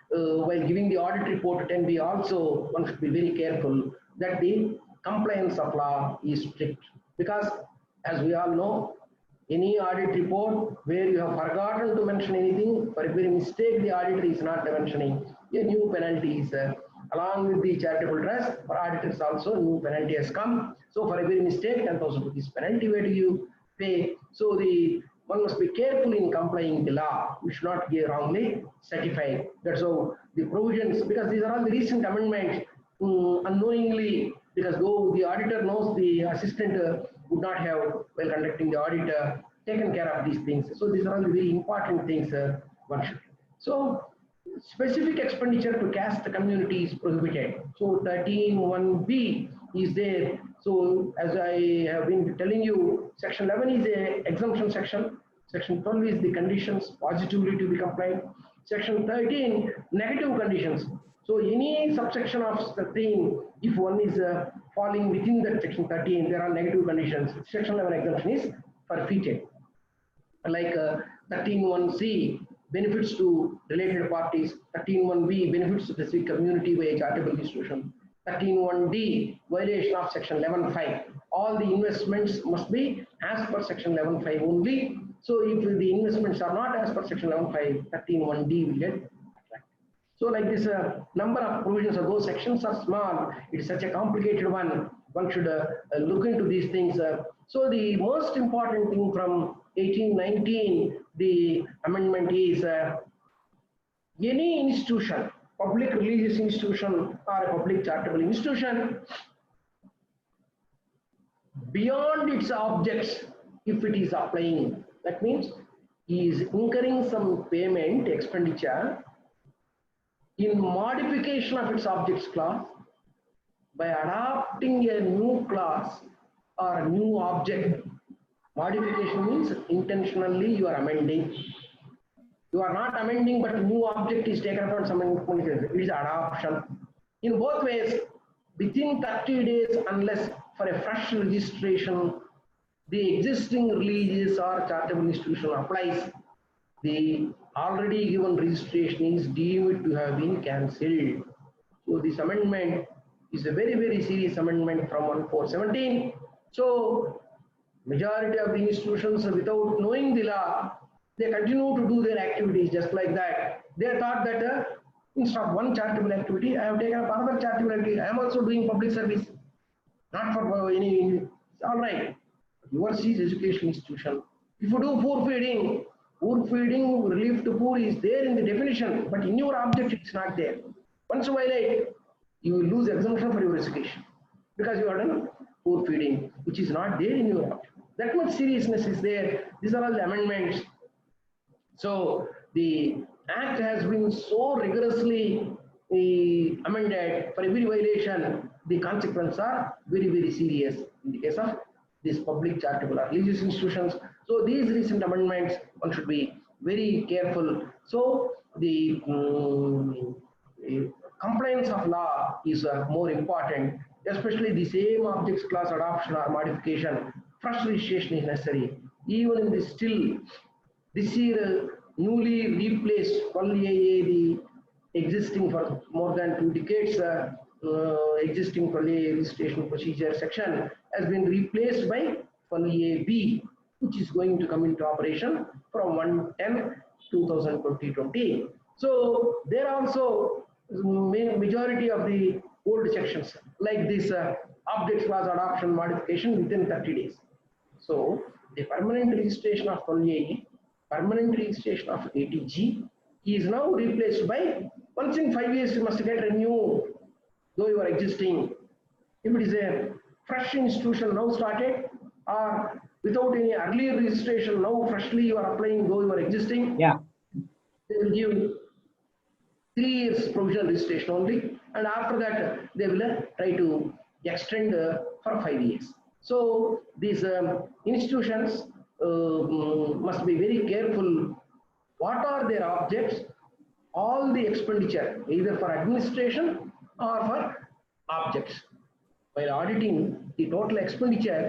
while giving the audit report 10B also, one should be very careful that the compliance of law is strict, because as we all know, any audit report where you have forgotten to mention anything, for every mistake the auditor is not mentioning, a new penalty is along with the charitable trust. For auditors also, new penalty has come. So for every mistake, 10,000 rupees penalty where do you pay? So one must be careful in complying the law. We should not get wrongly certified. That's how the provisions, because these are all the recent amendments, unknowingly, because though the auditor knows, the assistant would not have, while conducting the audit, taken care of these things. So these are all the very important things one should. So specific expenditure to caste community is prohibited. So 13(1)(b) is there. So as I have been telling you, section 11 is a exemption section. Section 12 is the conditions positively to be complied. Section 13, negative conditions. So any subsection of 13, if one is falling within that section 13, there are negative conditions. Section 11 exemption is forfeited. Like 13(1)(c), benefits to related parties. 13(1)(b), benefits to specific community by a charitable institution. 13(1)(d), violation of section 11(5). All the investments must be as per section 11(5) only. So if the investments are not as per section 11(5), 13(1)(d) will get attracted. So like this, number of provisions of those sections are small. It is such a complicated one. One should look into these things. So the most important thing from 1819, the amendment is any institution, public religious institution or a public charitable institution, beyond its objects, if it is applying, that means he is incurring some payment expenditure in modification of its objects class by adopting a new class or a new object Modification means intentionally you are amending. You are not amending, but new object is taken from some information. It is adoption. In both ways, within 30 days, unless for a fresh registration, the existing religious or charitable institution applies, the already given registration is deemed to have been cancelled. So this amendment is a very, very serious amendment from 1417. So majority of the institutions, without knowing the law, they continue to do their activities just like that. They thought that instead of one charitable activity, I have taken up another charitable activity. I am also doing public service, not for any. All right. Yours is education institution. If you do poor feeding, relief to poor is there in the definition, but in your object it's not there. Once you violate, you will lose exemption for your education because you are done poor feeding, which is not there in your object. That much seriousness is there. These are all the amendments. So the act has been so rigorously amended. For every violation, the consequences are very, very serious in the case of these public charitable or religious institutions. So these recent amendments, one should be very careful. So the compliance of law is more important, especially the same objects class adoption or modification. Fresh registration is necessary. Even in this still, this year newly replaced 12AA, the existing for more than 2 decades, existing 12AA registration procedure section has been replaced by 12AB, which is going to come into operation from 1/10/2020. So there also majority of the old sections like this object class adoption modification within 30 days. So the permanent registration of 12A, permanent registration of 80G is now replaced by once in 5 years you must get renewed though you are existing. If it is a fresh institution now started or without any earlier registration now freshly you are applying though you are existing, Yeah. they will give 3 years provisional registration only, and after that they will try to extend for 5 years. So these institutions must be very careful. What are their objects? All the expenditure, either for administration or for objects. While auditing the total expenditure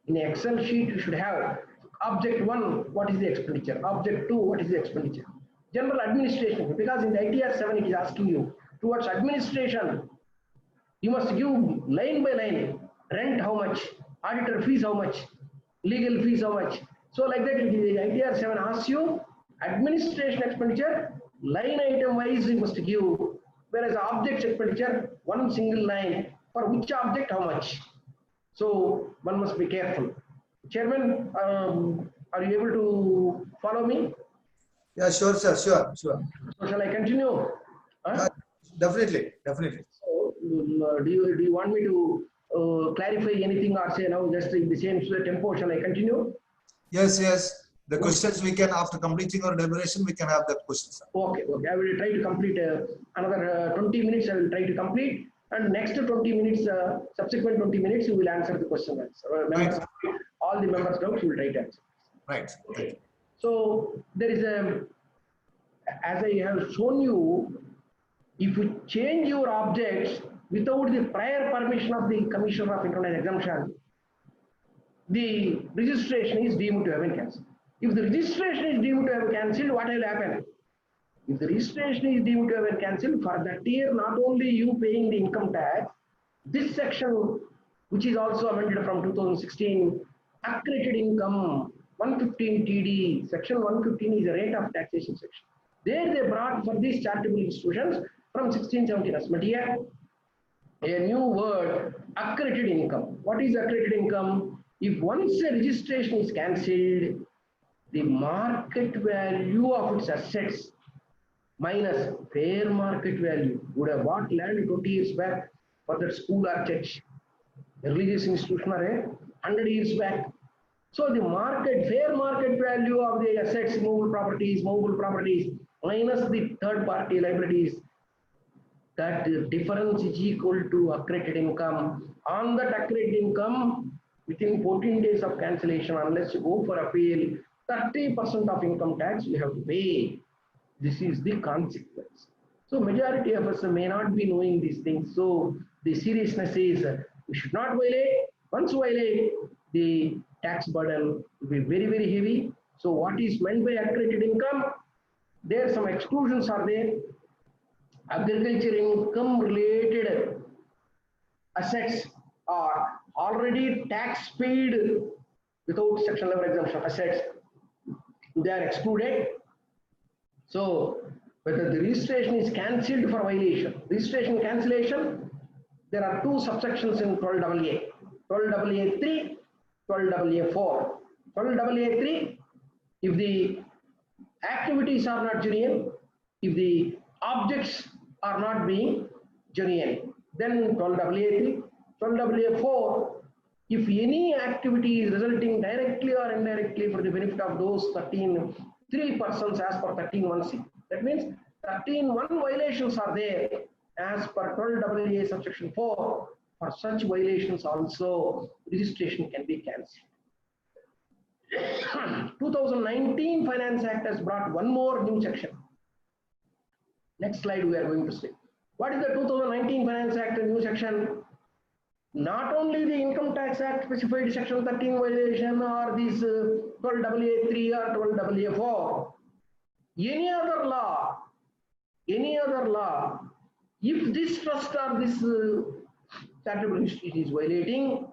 in an Excel sheet, you should have object 1, what is the expenditure? Object 2, what is the expenditure? General administration, because in the ITR 7 it is asking you towards administration, you must give line by line, rent how much, auditor fees how much, legal fees how much. So like that, the ITR 7 asks you administration expenditure, line item wise you must give, whereas object expenditure, one single line, for which object how much. So one must be careful. Chairman, are you able to follow me? Yeah, sure, sir. Sure. So shall I continue? Definitely. So, do you want me to clarify anything or say now just in the same tempo? Shall I continue? Yes. The questions we can, after completing our deliberation, we can have that question, sir. Okay. I will try to complete another 20 minutes. I will try to complete, and next 20 minutes, subsequent 20 minutes, you will answer the question. Members, all the members' doubts, you will try to answer. Right. Okay. So there is as I have shown you, if you change your objects without the prior permission of the Commissioner of Internal Exemption, the registration is deemed to have been cancelled. If the registration is deemed to have been cancelled, what will happen? If the registration is deemed to have been cancelled, for that year, not only you paying the income tax, this section, which is also amended from 2016, accredited income, 115 TD, section 115 is a rate of taxation section. There they brought for these charitable institutions from 1670, but here a new word, accredited income. What is accredited income? If once a registration is cancelled, the market value of its assets minus fair market value, would have bought land 20 years back for that school or church, a religious institution or 100 years back. So the fair market value of the assets, movable properties, minus the third party liabilities, that difference is equal to accredited income. On that accredited income, within 14 days of cancellation, unless you go for appeal, 30% of income tax you have to pay. This is the consequence. So majority of us may not be knowing these things. So the seriousness is we should not violate. Once violate, the tax burden will be very, very heavy. So what is meant by accredited income? There some exclusions are there. Agriculture income related assets are already tax paid without section 11 exemption assets. They are excluded. So whether the registration is cancelled for violation, registration cancellation, there are two subsections in 12AA, 12AA3, 12AA4. 12AA3, if the activities are not genuine, if the objects are not being genuine, then 12AA3, 12AA4, if any activity is resulting directly or indirectly for the benefit of those 3 persons as per 13(1)(c). That means 13(1) violations are there as per 12AA subsection 4. For such violations also registration can be cancelled. 2019 Finance Act has brought one more new section. Next slide we are going to see. What is the 2019 Finance Act new section? Not only the Income Tax Act specified section 13 violation or this 12AA3 or 12AA4, any other law, if this trust or this charitable institution is violating,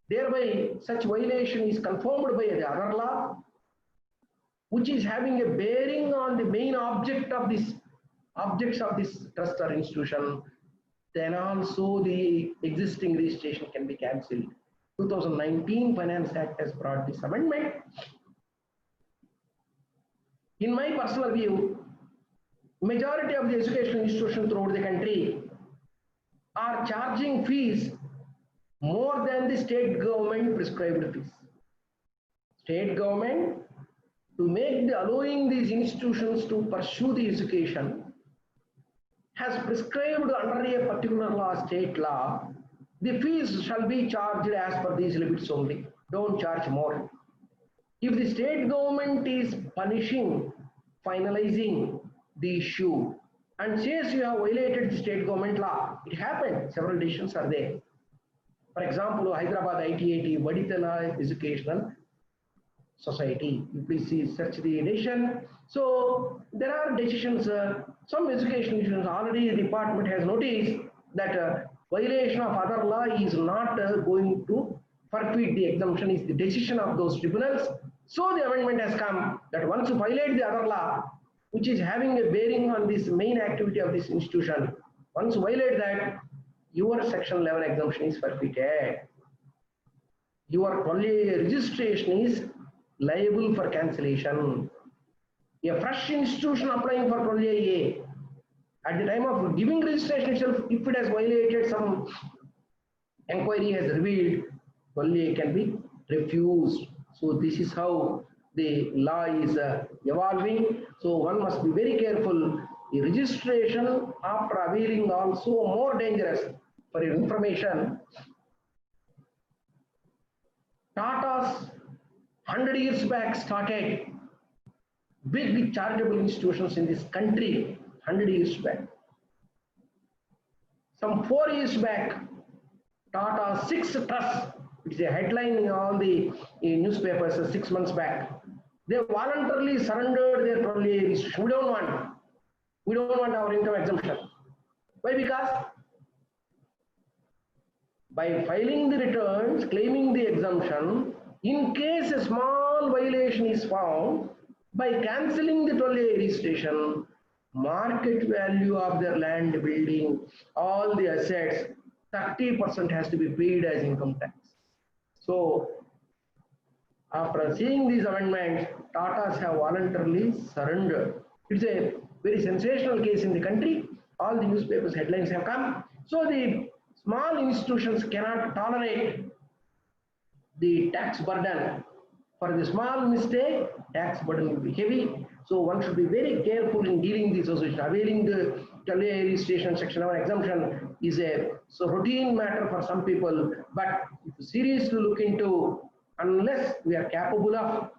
thereby such violation is confirmed by the other law, which is having a bearing on the main objects of this trust or institution, then also the existing registration can be cancelled. 2019 Finance Act has brought this amendment. In my personal view, majority of the educational institutions throughout the country are charging fees more than the state government prescribed fees. State government, to make the allowing these institutions to pursue the education, has prescribed under a particular law, state law, the fees shall be charged as per these limits only. Don't charge more. If the state government is punishing, finalizing the issue and says you have violated the state government law, it happened, several decisions are there. For example, Hyderabad ITIT, Vaditala Educational Society, you please see, search the nation. So there are decisions, some education institutions already the department has noticed that violation of other law is not going to forfeit the exemption, is the decision of those tribunals. So the amendment has come that once you violate the other law, which is having a bearing on this main activity of this institution, once you violate that, your section 11 exemption is forfeited. Your registration is liable for cancellation. A fresh institution applying for 12AA, at the time of giving registration itself, if it has violated, some inquiry has revealed, 12AA can be refused. So this is how the law is evolving. So one must be very careful. The registration after availing also more dangerous. For your information, Tata's 100 years back started big charitable institutions in this country, 100 years back. Some 4 years back, Tata 6 Trust, it's a headline in all the newspapers 6 months back. They voluntarily surrendered their 12AA registration. We don't want our income exemption. Why? Because by filing the returns, claiming the exemption, in case a small violation is found, by cancelling the 12AA registration, market value of their land, building, all the assets, 30% has to be paid as income tax. So, after seeing these amendments, Tatas have voluntarily surrendered. It's a very sensational case in the country. All the newspapers headlines have come. So the small institutions cannot tolerate the tax burden. For the small mistake, tax burden will be heavy. So one should be very careful in dealing with this association. Availing the 12AA registration section 11 exemption is a routine matter for some people, but if seriously look into, unless we are capable of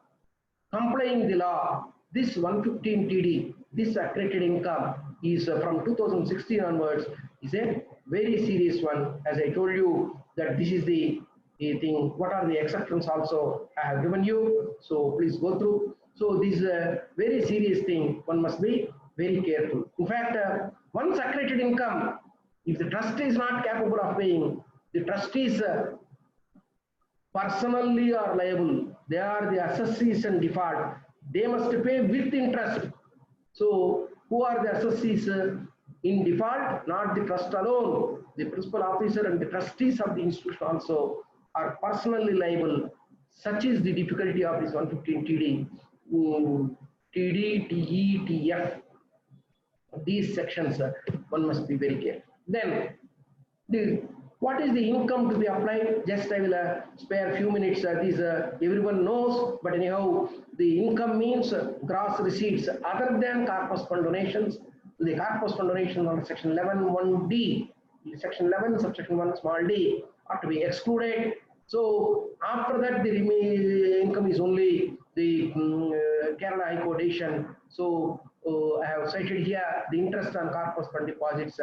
complying the law, this 115 TD, this accredited income is from 2016 onwards, is a very serious one. As I told you that this is the thing. What are the exceptions also I have given you, so please go through. So this is a very serious thing, one must be very careful. In fact, once accredited income, if the trustee is not capable of paying, the trustees personally are liable. They are the assessees and default. They must pay with interest. So who are the assessees in default? Not the trust alone. The principal officer and the trustees of the institution also are personally liable. Such is the difficulty of this 115 TD, TD, TE, TF. These sections, one must be very careful. Then, what is the income to be applied? Just I will spare a few minutes. These everyone knows, but anyhow, the income means gross receipts other than corpus fund donations. The corpus fund donation under section 11 1D, section 11 subsection 1 small d are to be excluded. So after that, the income is only the Kerala High Court decision. So I have cited here the interest on corpus fund deposits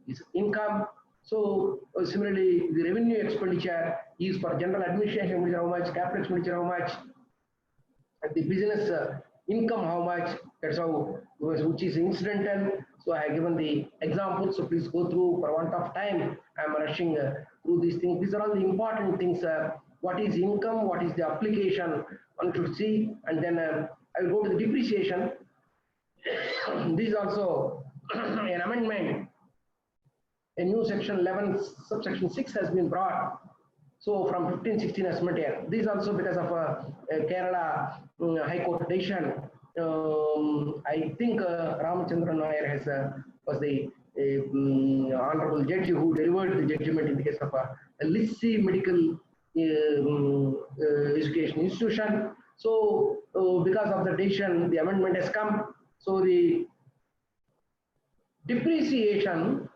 is income. So similarly, the revenue expenditure is for general administration expenditure how much, capital expenditure how much, and the business income how much. That's how, which is incidental. So I have given the examples. So please go through. For want of time, I am rushing through these things. These are all the important things. What is income? What is the application? One should see, and then I will go to the depreciation. This is also an amendment. A new section 11 subsection 6 has been brought. So from 1516 as material. This also because of Kerala High Court decision. I think Ramachandran Nair has was the honorable judge who delivered the judgment in the case of a Lissi Medical Education Institution. So because of the decision, the amendment has come. So the depreciation,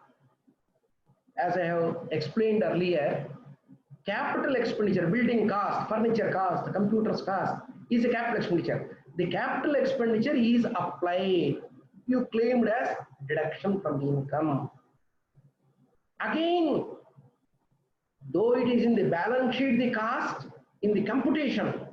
as I have explained earlier, capital expenditure, building cost, furniture cost, computers cost is a capital expenditure. The capital expenditure is applied. You claimed as deduction from the income. Again, though it is in the balance sheet, the cost in the computation,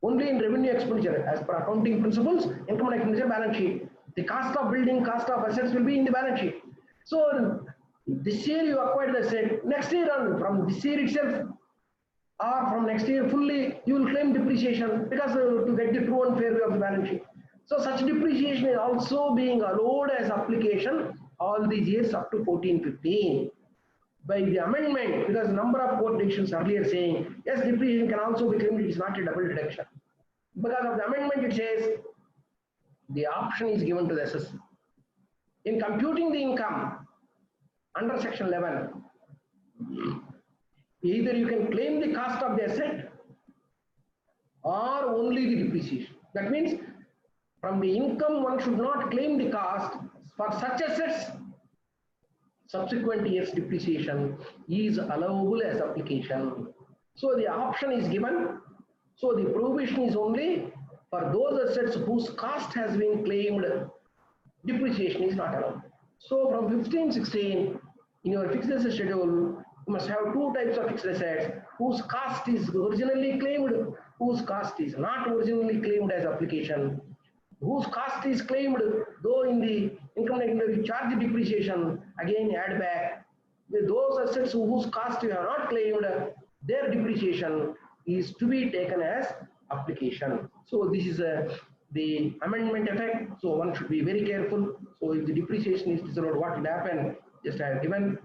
only in revenue expenditure as per accounting principles, income and expenditure balance sheet. The cost of building, cost of assets will be in the balance sheet. So this year you acquired the asset, next year on, from this year itself or from next year fully, you will claim depreciation because to get the true and fair value of the balance sheet. So such depreciation is also being allowed as application all these years up to 14-15. By the amendment, because number of court decisions earlier saying, yes, depreciation can also be claimed, it is not a double deduction. Because of the amendment, it says the option is given to the assessor. In computing the income under section 11, either you can claim the cost of the asset or only the depreciation. That means from the income, one should not claim the cost for such assets. Subsequent years depreciation is allowable as application. So the option is given. So the provision is only for those assets whose cost has been claimed, depreciation is not allowed. So from 15-16, in your fixed asset schedule, you must have two types of fixed assets whose cost is originally claimed, whose cost is not originally claimed as application. Whose cost is claimed, though in the income you charge depreciation, again add back. With those assets whose cost you have not claimed, their depreciation is to be taken as application. So this is the amendment effect. So one should be very careful. So if the depreciation is disallowed, what will happen? Just I have given.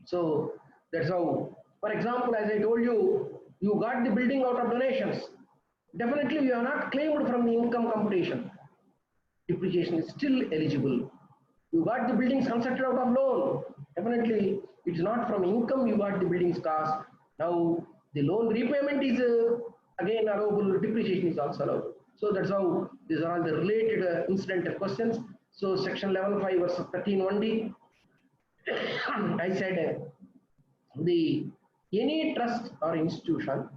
So that's how. For example, as I told you, you got the building out of donations. Definitely you are not claimed from the income computation. Depreciation is still eligible. You got the buildings constructed out of loan. Definitely it is not from income you got the buildings cost. Now the loan repayment is again allowable, depreciation is also allowable. So that's how these are all the related incidental questions. So section 11.5 versus 13.1D. I said the Any trust or institution,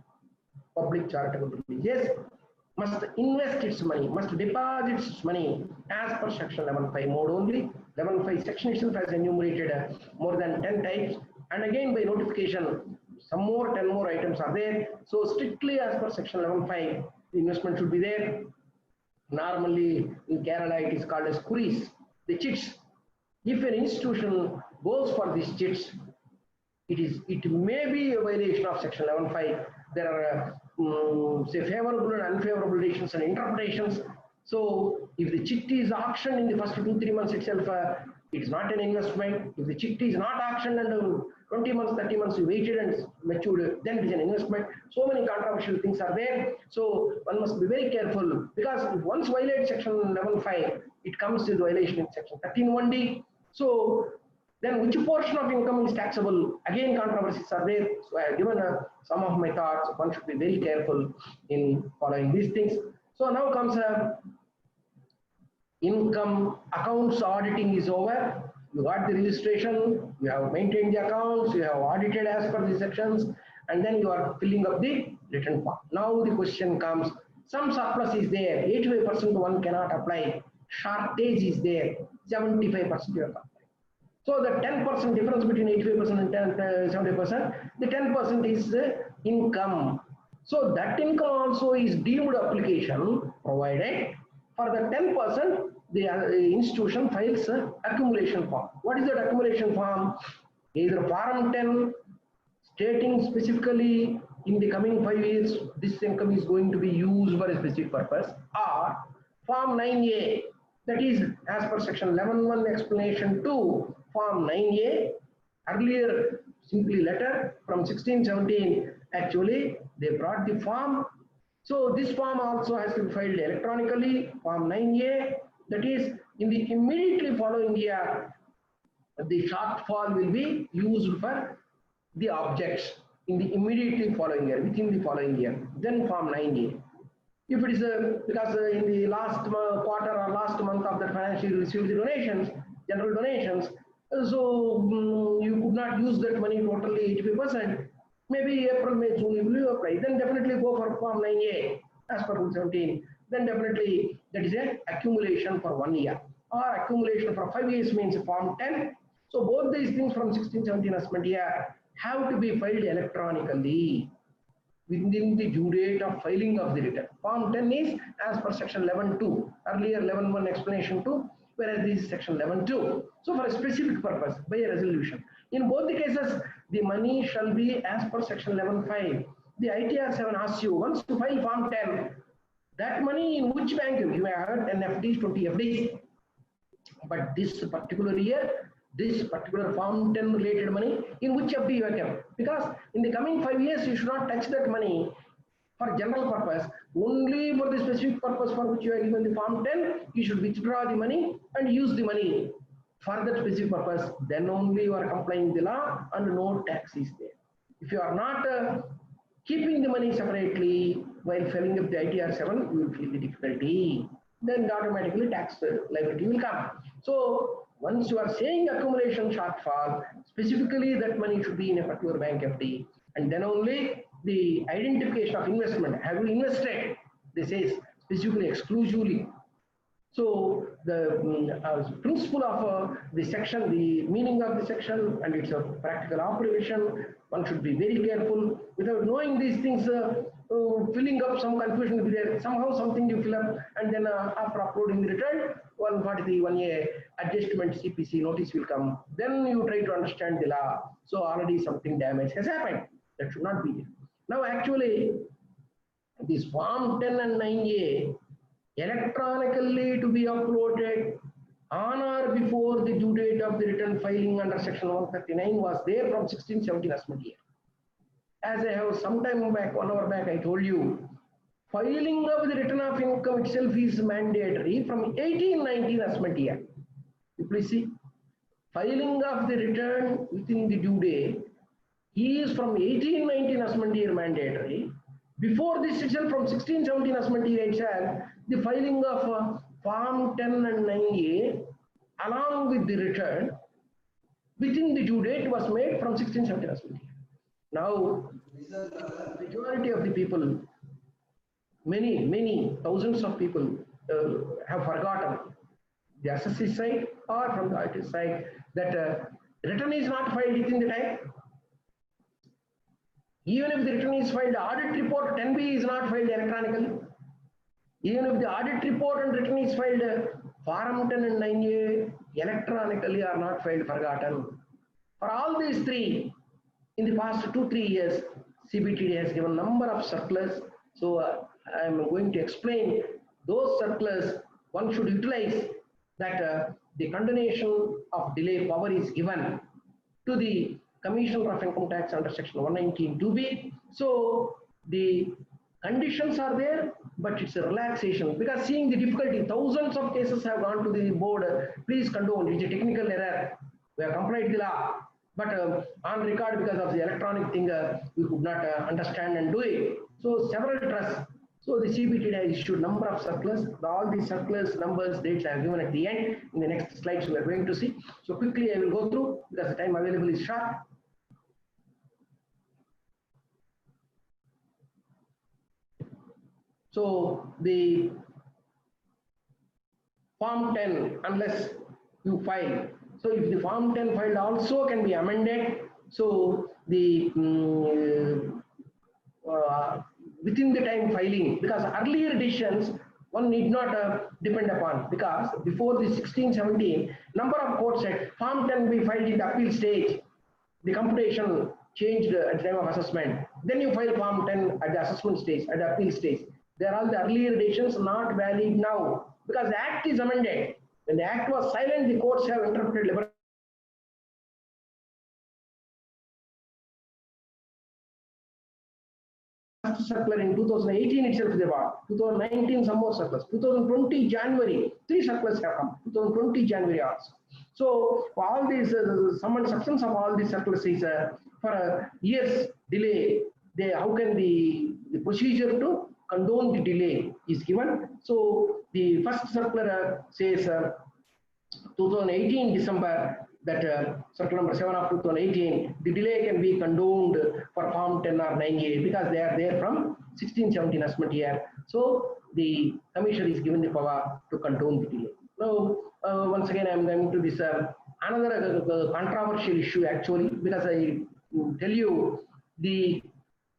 public, charitable, religious, must invest its money, must deposit its money as per section 11.5 mode only. 11.5 section itself has enumerated more than 10 types, and again by notification some more 10 more items are there. So strictly as per section 11.5 the investment should be there. Normally in Kerala it is called as kuris, the chits. If an institution goes for these chits, it may be a violation of section 11.5. There are say favorable and unfavorable decisions and interpretations. So if the chit is auctioned in the first 2-3 months itself, it is not an investment. If the chit is not auctioned and 20 months, 30 months you waited and matured, then it is an investment. So many controversial things are there. So one must be very careful, because if once violates section 11.5, it comes to the violation in section 13.1d. So then which portion of income is taxable? Again, controversies are there. So I have given some of my thoughts. One should be very careful in following these things. So now comes income accounts auditing is over. You got the registration, you have maintained the accounts, you have audited as per the sections, and then you are filling up the return form. Now the question comes, some surplus is there, 85% one cannot apply, shortage is there, 75% you have to apply. So the 10% difference between 85% and 70%, the 10% is income. So that income also is deemed application, provided for the 10%, the institution files accumulation form. What is that accumulation form? Either Form 10 stating specifically in the coming 5 years this income is going to be used for a specific purpose, or Form 9A, that is as per section 11.1 explanation 2, Form 9A, earlier simply letter from 1617, actually they brought the form. So this form also has to be filed electronically, Form 9A, that is in the immediately following year, the shortfall will be used for the objects in the immediately following year, within the following year, then Form 9A. If it is because in the last quarter or last month of the financial year you received the donations, general donations, so you could not use that money totally 85%, maybe April, May, June you will apply, then definitely go for Form 9A as per Rule 17. Then definitely that is an accumulation for 1 year, or accumulation for 5 years means Form 10. So both these things from 1617 assessment year have to be filed electronically within the due date of filing of the return. Form 10 is as per section 11.2, earlier 11.1 explanation 2, whereas this is section 11.2. So for a specific purpose by a resolution. In both the cases, the money shall be as per section 11.5. The ITR 7 asks you, once you file Form 10, that money in which bank? You may have 10 FDs, 20 FDs. But this particular year, this particular Form 10 related money, in which FD you have kept? Because in the coming 5 years, you should not touch that money for general purpose. Only for the specific purpose for which you have given the Form 10, you should withdraw the money and use the money for that specific purpose. Then only you are complying with the law and no tax is there. If you are not keeping the money separately while filling up the ITR 7, you will feel the difficulty. Then automatically tax liability will come. So once you are saying accumulation shortfall, specifically that money should be in a particular bank FD, and then only the identification of investment. Have you invested? This is specifically exclusively. So the principle of the section, the meaning of the section and its practical operation, one should be very careful. Without knowing these things, filling up some confusion will be there. Somehow something you fill up, and then after uploading the return, 143 1A adjustment CPC notice will come. Then you try to understand the law. So already something damage has happened. That should not be there. Now actually, this Form 10 and 9A electronically to be uploaded on or before the due date of the return filing under section 139 was there from 1617 assessment year. As I have some time back, 1 hour back, I told you, filing of the return of income itself is mandatory from 1819 assessment year. You please see, filing of the return within the due date is from 1819 assessment year mandatory. Before this itself, from 1617 assessment year itself, the filing of Form 10 and 9A along with the return within the due date was made from 1617 assessment year. Now, majority of the people, many thousands of people have forgotten the assessee side or from the IT side that return is not filed within the time. Even if the return is filed, the audit report 10B is not filed electronically. Even if the audit report and return is filed, Form 10 and 9A electronically are not filed, forgotten. For all these three, in the past 2-3 years, CBTD has given number of circulars. So I am going to explain those circulars. One should utilize that the condonation of delay power is given to the Commissioner of Income Tax under section 119(2)B. So the conditions are there, but it's a relaxation because seeing the difficulty, thousands of cases have gone to the board. Please condone, it's a technical error. We have complied with the law, but on record because of the electronic thing, we could not understand and do it. So several trusts. So the CBTD has issued number of circulars. All these circulars, numbers, dates are given at the end. In the next slides, we are going to see. So quickly, I will go through because the time available is short. So the Form 10, unless you file. So if the Form 10 filed also can be amended. So the within the time filing, because earlier decisions one need not depend upon, because before the 16-17 number of courts said Form 10 be filed in the appeal stage. The computation changed at the time of assessment. Then you file Form 10 at the assessment stage, at the appeal stage. They are all the earlier decisions not valid now because the Act is amended. When the Act was silent, the courts have interpreted liberal. Circular in 2018 itself they bought. 2019 some more circulars. 2020 January 3 circulars have come. 2020 January also. So all these sum and substance of all these circulars is for a year's delay. How can the procedure to condone the delay is given. So the first circular says 2018 December, that circular number 7 of 2018, the delay can be condoned for Form 10 or 9A because they are there from 16-17 assessment year. So the Commissioner is given the power to condone the delay. Now, once again, I am going to this another controversial issue actually, because I tell you the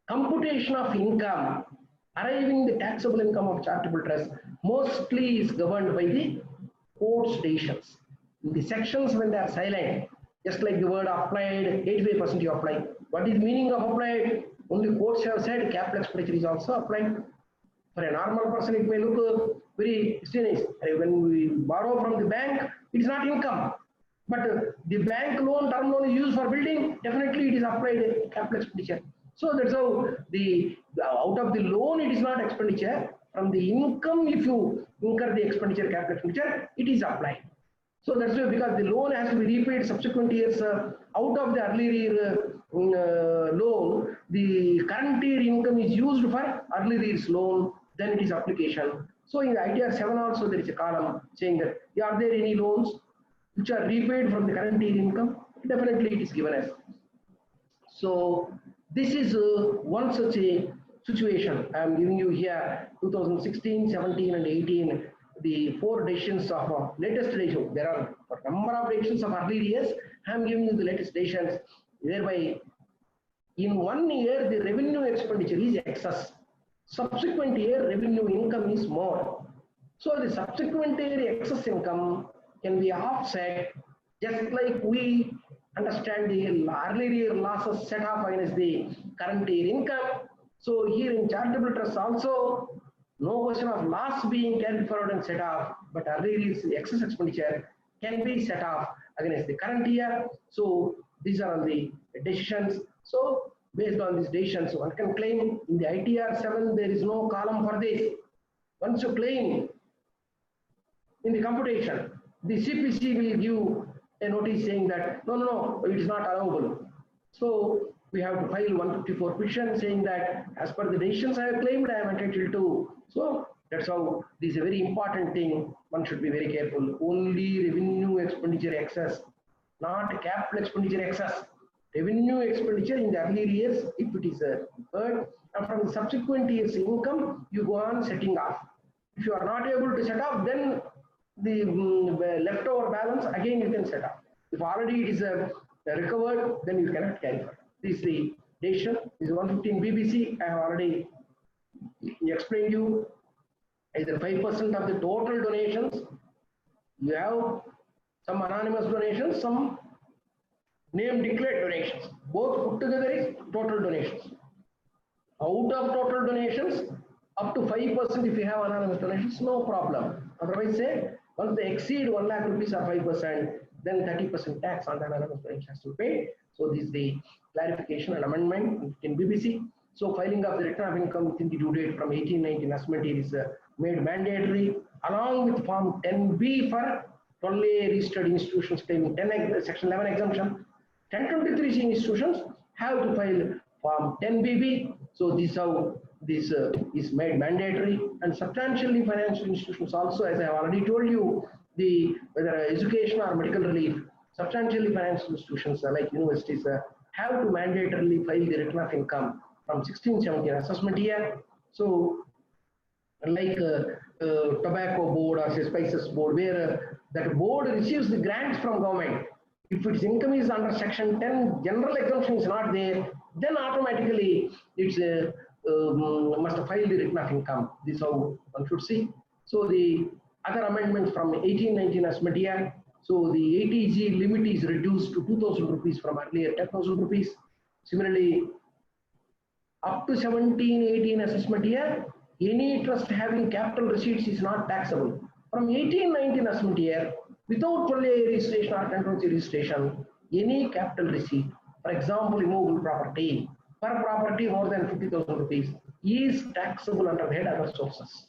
computation of income, arriving the taxable income of charitable trust mostly is governed by the court's decisions. The sections when they are silent, just like the word applied, 85% you apply. What is the meaning of applied? Only courts have said capital expenditure is also applied. For a normal person, it may look very strange. When we borrow from the bank, it is not income. But the bank loan, term loan is used for building, definitely it is applied capital expenditure. So that's how the out of the loan, it is not expenditure. From the income, if you incur the expenditure, capital expenditure, it is applied. So that's why, because the loan has to be repaid subsequent years out of the earlier year loan, the current year income is used for earlier year's loan, then it is application. So in the ITR 7 also there is a column saying that are there any loans which are repaid from the current year income? Definitely it is given as. So this is one such a situation. I am giving you here 2016, 17 and 18. The 4 decisions of latest decision. There are a number of decisions of earlier years. I am giving you the latest decisions. Thereby, in 1 year, the revenue expenditure is excess. Subsequent year, revenue income is more. So the subsequent year excess income can be offset, just like we understand the earlier year losses set off against the current year income. So here in charitable trust also, no question of loss being carried forward and set off, but earlier year's excess expenditure can be set off against the current year. So these are all the decisions. So based on these decisions, one can claim in the ITR 7 there is no column for this. Once you claim in the computation, the CPC will give a notice saying that no, it is not allowable. So we have to file 154 petition saying that as per the decisions I have claimed, I am entitled to. So that's how this is a very important thing. One should be very careful. Only revenue expenditure excess, not capital expenditure excess. revenue expenditure in the earlier years, if it is incurred, and from the subsequent years' income, you go on setting off. If you are not able to set off, then the leftover balance again you can set off. If already it is recovered, then you cannot carry forward. This is the decision. This is 115 BBC. I have already explained you. Either 5% of the total donations. You have some anonymous donations, some name declared donations. Both put together is total donations. Out of total donations, up to 5% if you have anonymous donations, no problem. Otherwise, say once they exceed 1 lakh rupees or 5%, then 30% tax on the anonymous donation has to be paid. So this is the clarification and amendment in BBC. So filing of the return of income within the due date from 1819 assessment year is made mandatory, along with Form 10B for 12A registered institutions claiming Section 11 exemption. 1023C institutions have to file Form 10BB. So this how this is made mandatory, and substantially financial institutions also, as I have already told you, whether education or medical relief, substantially financial institutions like universities have to mandatorily file the return of income from 16-17 assessment year. So like tobacco board or say spices board, where that board receives the grants from government. If its income is under Section 10, general exemption is not there, then automatically it's must file the return of income. This is how one should see. So the other amendments from 1819 assessment year. So the 80G limit is reduced to 2,000 rupees from earlier 10,000 rupees. Similarly, up to 17-18 assessment year, any trust having capital receipts is not taxable. From 18-19 assessment year, without 12A registration or controversy registration, any capital receipt, for example, immovable property, per property more than 50,000 rupees, is taxable under the head other sources,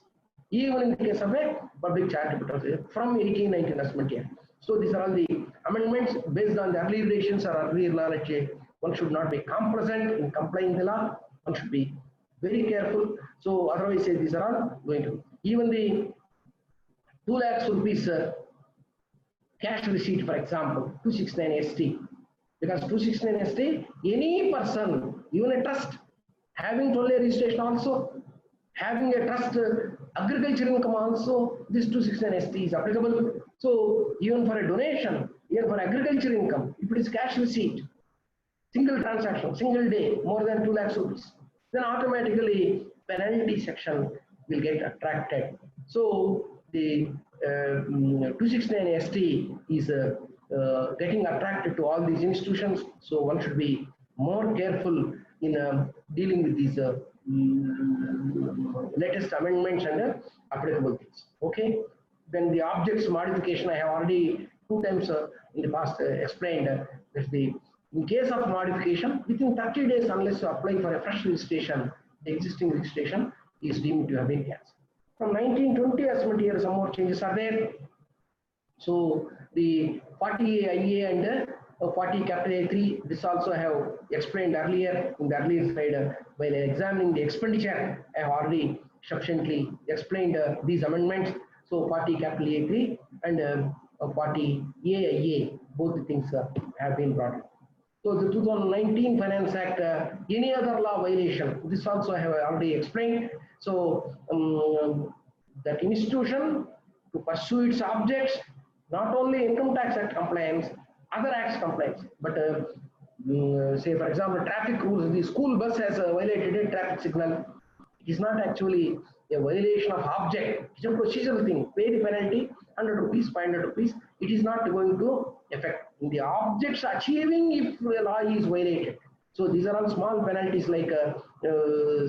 even in the case of a public charitable trust from 18-19 assessment year. So these are all the amendments based on the earlier relations or earlier knowledge. One should not be complacent in complying the law. One should be very careful. So otherwise, these are all going to. Even the 2 lakhs rupees cash receipt, for example, 269 ST. Because 269 ST, any person, even a trust, having 12A registration also, having a trust agriculture income also, this 269 ST is applicable. So even for a donation, even for agriculture income, if it is cash receipt, single transaction, single day, more than 2 lakhs rupees, then automatically penalty section will get attracted. So the 269 ST is getting attracted to all these institutions. So one should be more careful in dealing with these latest amendments and applicable things. Okay. Then the objects modification, I have already 2 times in the past explained. That in case of modification, within 30 days, unless you apply for a fresh registration, the existing registration is deemed to have been cancelled. From 1920 assessment year, some more changes are there. So the 40 IA and 40 capital A3, this also I have explained earlier in the earlier slide. While examining the expenditure, I have already sufficiently explained these amendments. So 40 capital A3 and 40 AIA, both the things have been brought up. So the 2019 Finance Act, any other law violation, this also I have already explained. So that institution to pursue its objects, not only Income Tax Act compliance, other acts compliance, but say for example traffic rules, the school bus has violated a traffic signal. It is not actually a violation of object, it is a procedural thing. Pay the penalty, 100 rupees, 500 rupees, it is not going to affect in the objects achieving if the law is violated. So these are all small penalties like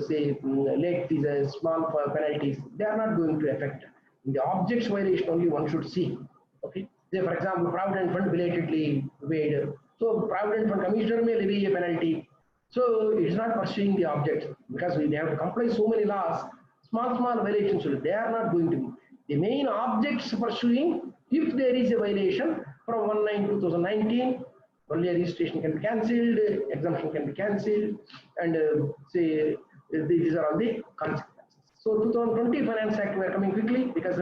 say late fees, small penalties, they are not going to affect. In the objects violation only one should see. Okay. Say for example, Provident Fund belatedly paid. So Provident Fund Commissioner may levy a penalty. So it is not pursuing the object because we have to comply so many laws. Small violations, they are not going to be. The main objects pursuing, if there is a violation from 1/9/2019, only registration can be cancelled, exemption can be cancelled, and say these are all the consequences. So 2020 Finance Act, we are coming quickly because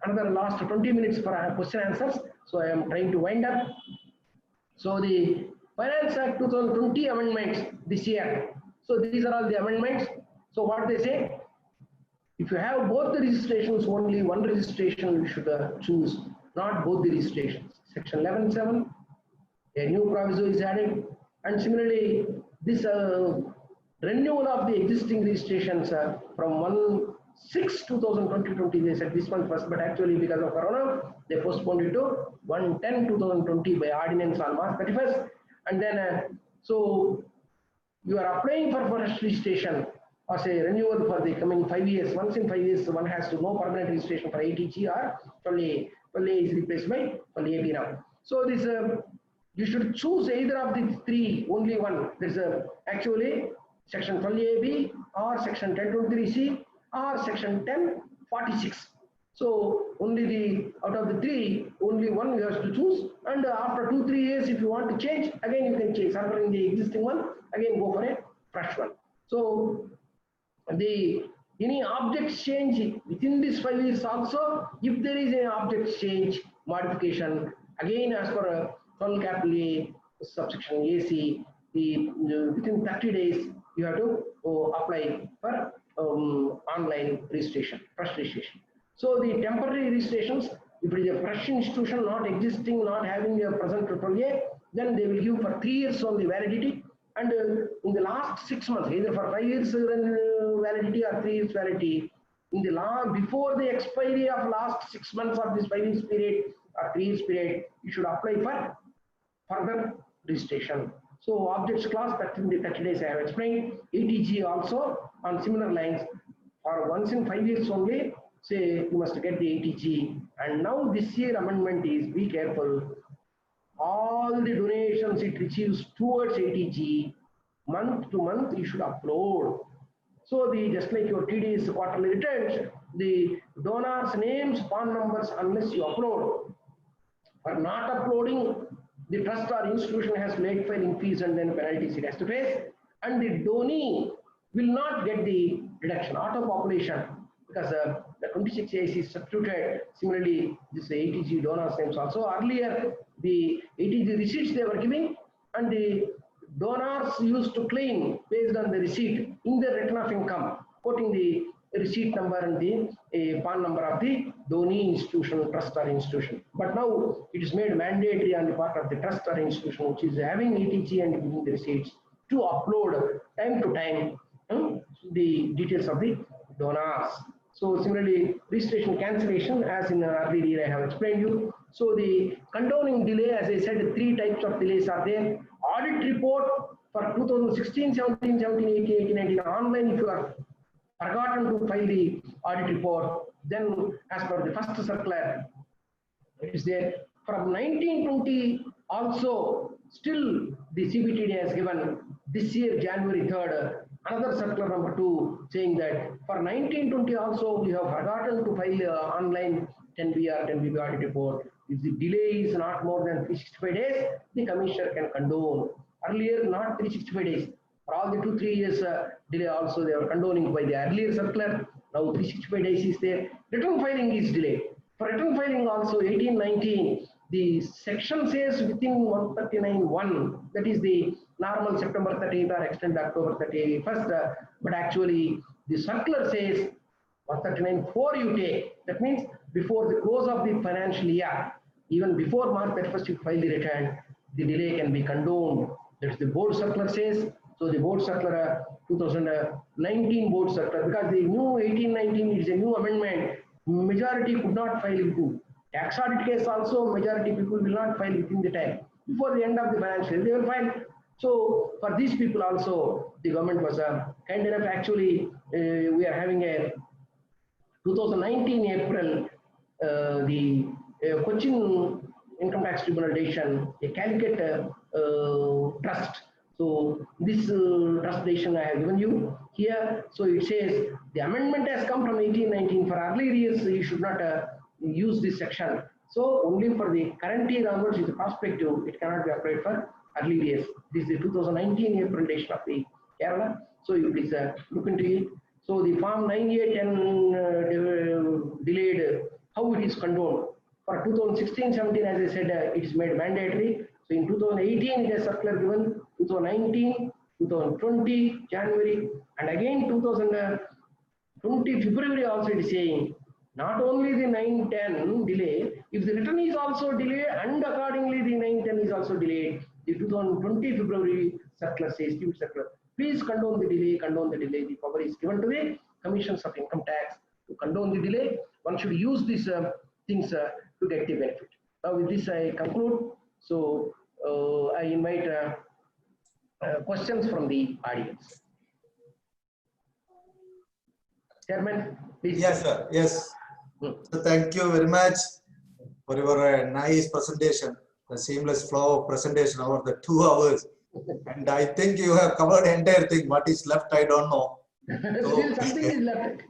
another last 20 minutes for our question answers. So I am trying to wind up. So the Finance Act 2020 amendments this year. So these are all the amendments. So what they say, if you have both the registrations, only one registration you should choose, not both the registrations. Section 11.7, a new proviso is added, and similarly, this renewal of the existing registrations from 1/6/2020, they said this month first, but actually because of Corona, they postponed it to 1/10/2020 by ordinance on March 31st, and then so you are applying for forest registration as a renewal for the coming 5 years. Once in 5 years, one has to no permanent registration for ATG or 12A. 12A is replaced by 12AB now. So this you should choose either of the three, only one. There's actually section 12AB or section 1023C or section 1046. So only the out of the three, only one you have to choose. And after 2-3 years, if you want to change, again you can change. Surrendering the existing one, again go for a fresh one. So any object change within this 5 years also, if there is an object change modification, again as per 12 capital A subsection AC, within 30 days you have to apply for online registration, fresh registration. So the temporary registrations, if it is a fresh institution not existing, not having a present 12A, then they will give for 3 years only validity. And in the last 6 months, either for 5 years validity or 3 years validity, in the before the expiry of last 6 months of this 5 years period or 3 years period, you should apply for further registration. So objects class, that in the 30 days I have explained. ATG also on similar lines, or once in 5 years only, say you must get the ATG. And now this year amendment is, be careful, all the donations it receives towards ATG, month to month you should upload. So just like your TDS quarterly returns, the donors' names, PAN numbers, unless you upload. For not uploading, the trust or institution has late filing fees and then penalties it has to face, and the donee will not get the deduction, auto population, because the 26 AIC is substituted. Similarly, this ATG donors' names also. Earlier, the ATG receipts they were giving, and the donors used to claim based on the receipt in the return of income, quoting the receipt number and the PAN number of the donee institution, trust or institution. But now it is made mandatory on the part of the trust or institution which is having ATG and giving the receipts to upload time to time the details of the donors. So similarly, registration cancellation, as in earlier year I have explained you. So the condoning delay, as I said, 3 types of delays are there. Audit report for 2016, 17, 17, 18, 18, 19 online. If you are forgotten to file the audit report, then as per the first circular, it is there. From 1920 also, still the CBTD has given this year January 3rd another circular number 2 saying that for 1920 also we have forgotten to file online 10B or 10BB audit report. If the delay is not more than 365 days, the commissioner can condone. Earlier, not 365 days. For all the 2-3 years delay also they were condoning by the earlier circular. Now 365 days is there. Return filing is delayed. For return filing also 1819, the section says within 139(1), that is the normal September 30th or extend October 31st, but actually the circular says 139(4) you take. That means before the close of the financial year, even before March 31st you file the return, the delay can be condoned. That's the board circular says. So the board circular 2019 board circular, because the new 1819 is a new amendment, majority could not file into. Tax audit case also, majority people will not file within the time. Before the end of the financial year, they will file. So for these people also, the government was kind enough. Actually, we are having a 2019 April, the Cochin Income Tax Tribunal decision, a Calicut trust. So this trust decision I have given you here. So it says the amendment has come from 1819. For earlier years, you should not use this section. So only for the current year onwards is prospective. It cannot be applied for earlier years. This is the 2019 April decision of the Kerala. So you please look into it. So the Form 9810 delayed, how it is condoned. For 2016-17, as I said, it is made mandatory. So in 2018, it has circular given, 2019, 2020, January, and again 2020, February also it is saying, not only the 9-10 delay, if the return is also delayed and accordingly the 9-10 is also delayed, the 2020 February circular says, circular, please condone the delay, the power is given to the commissions of income tax to condone the delay. One should use these things to get the benefit. Now with this I conclude. So I invite questions from the audience. Chairman, please. Yes, sir. Yes. So thank you very much for your nice presentation, the seamless flow of presentation over the 2 hours. And I think you have covered the entire thing. What is left, I don't know. Still something is left.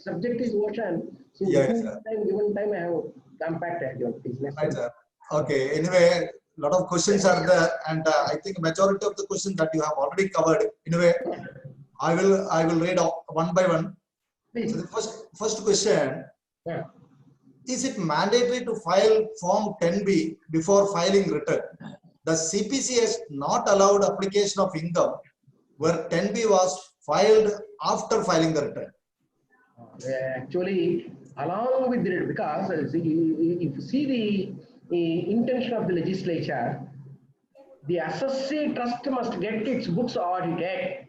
Subject is ocean. So yes, given time, I have compacted your business. Right, sir. Okay. Anyway, a lot of questions are there, and I think majority of the questions that you have already covered. Anyway, I will read one by one. Please. So the first question. Yeah. Is it mandatory to file Form 10B before filing return? The CPC has not allowed application of income where 10B was filed after filing the return. Actually, along with it, because if you see the intention of the legislature, the assessee trust must get its books audited.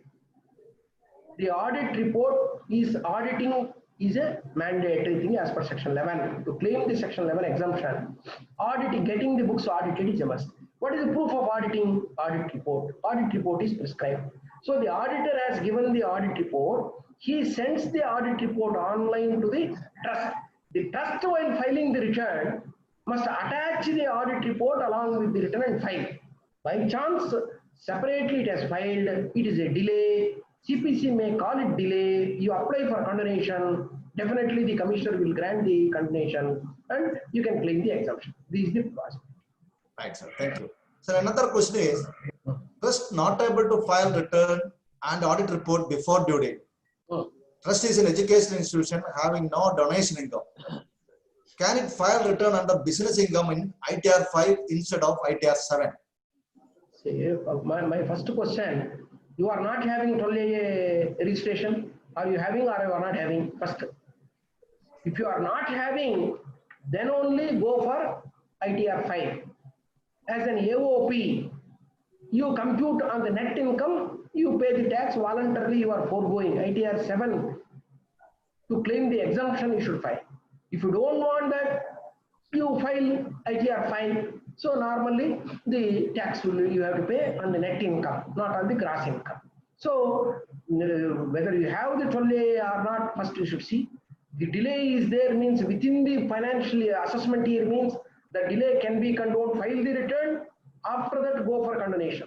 The audit report is auditing is a mandatory thing as per section 11. To claim the section 11 exemption, getting the books audited is a must. What is the proof of auditing? Audit report. Audit report is prescribed. So the auditor has given the audit report. He sends the audit report online to the trust. The trust, while filing the return, must attach the audit report along with the return and file. By chance, separately it has filed, it is a delay. CPC may call it delay. You apply for condonation. Definitely the commissioner will grant the condonation and you can claim the exemption. This is the process. Right, sir. Thank you. So another question is, trust not able to file return and audit report before due date. Trust is an educational institution having no donation income. Can it file return under business income in ITR 5 instead of ITR 7? See, my first question, you are not having 12A registration? Are you having or you are not having? First, if you are not having, then only go for ITR 5. As an AOP, you compute on the net income, you pay the tax voluntarily, you are foregoing. ITR 7, to claim the exemption, you should file. If you don't want that, you file ITR 5. So normally the tax you have to pay on the net income, not on the gross income. So whether you have the 12A or not, first you should see. The delay is there means within the financial assessment year means the delay can be condoned, file the return, after that go for condonation.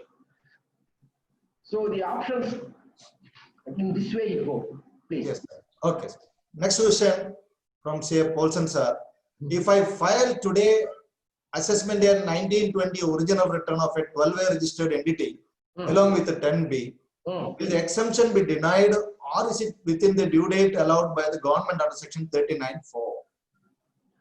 So the options in this way you go, please. Yes, sir. Okay. Next question from say Paulson sir. If I file today assessment year 1920 original return of a 12A registered entity along with the 10B, will the exemption be denied or is it within the due date allowed by the government under section 39(4)?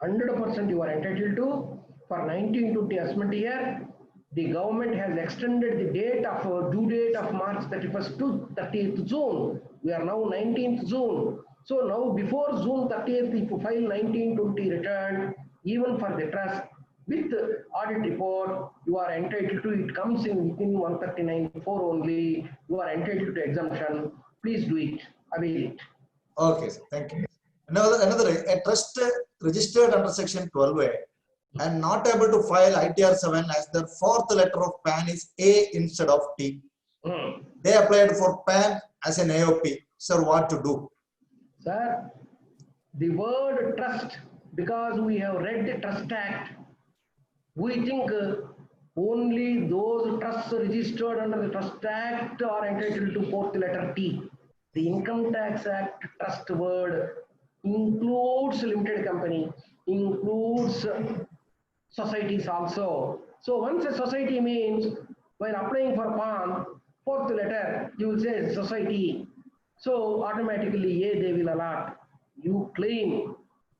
100% you are entitled to. For 1920 assessment year, the government has extended the date of due date of March 31st to 30th June. We are now 19th June. So now before June 30th, if you file 1920 return, even for the trust with audit report, you are entitled to, it comes in within 139(4) only, you are entitled to exemption. Please do it, avail it. Okay, sir. Thank you. Another a trust registered under section 12A and not able to file ITR 7 as their fourth letter of PAN is A instead of T. They applied for PAN as an AOP. Sir, what to do? Sir, the word trust, because we have read the Trust Act, we think only those trusts registered under the Trust Act are entitled to fourth letter T. The Income Tax Act trust word includes limited company, includes societies also. So once a society means, when applying for PAN, fourth letter, you will say society. So automatically, they will allot. You claim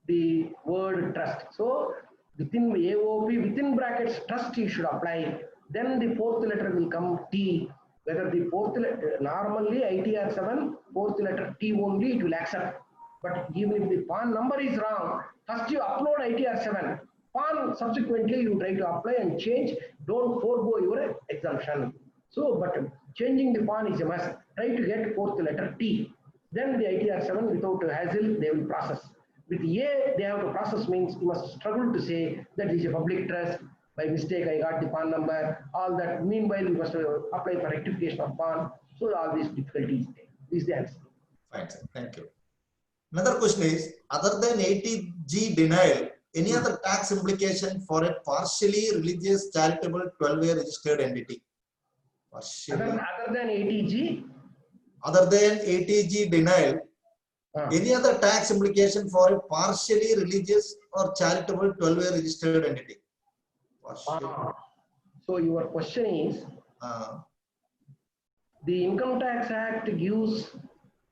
the word trust. So within AOP, within brackets, trust you should apply. Then the fourth letter will come T. Whether the fourth letter, normally ITR 7, fourth letter T only, it will accept. But even if the PAN number is wrong, first you upload ITR 7. PAN subsequently you try to apply and change. Don't forego your exemption. So, but changing the PAN is a must. Try to get fourth letter T. Then the ITR 7 without hassle, they will process. With A, they have to process means you must struggle to say that is a public trust. By mistake, I got the PAN number, all that. Meanwhile, you must apply for rectification of PAN. So all these difficulties there. This is the answer. Fine, sir. Thank you. Another question is, other than 80G denial, any other tax implication for a partially religious charitable 12-way registered entity? Other than 80G? Other than 80G denial, any other tax implication for a partially religious or charitable 12-way registered entity? So your question is, the Income Tax Act gives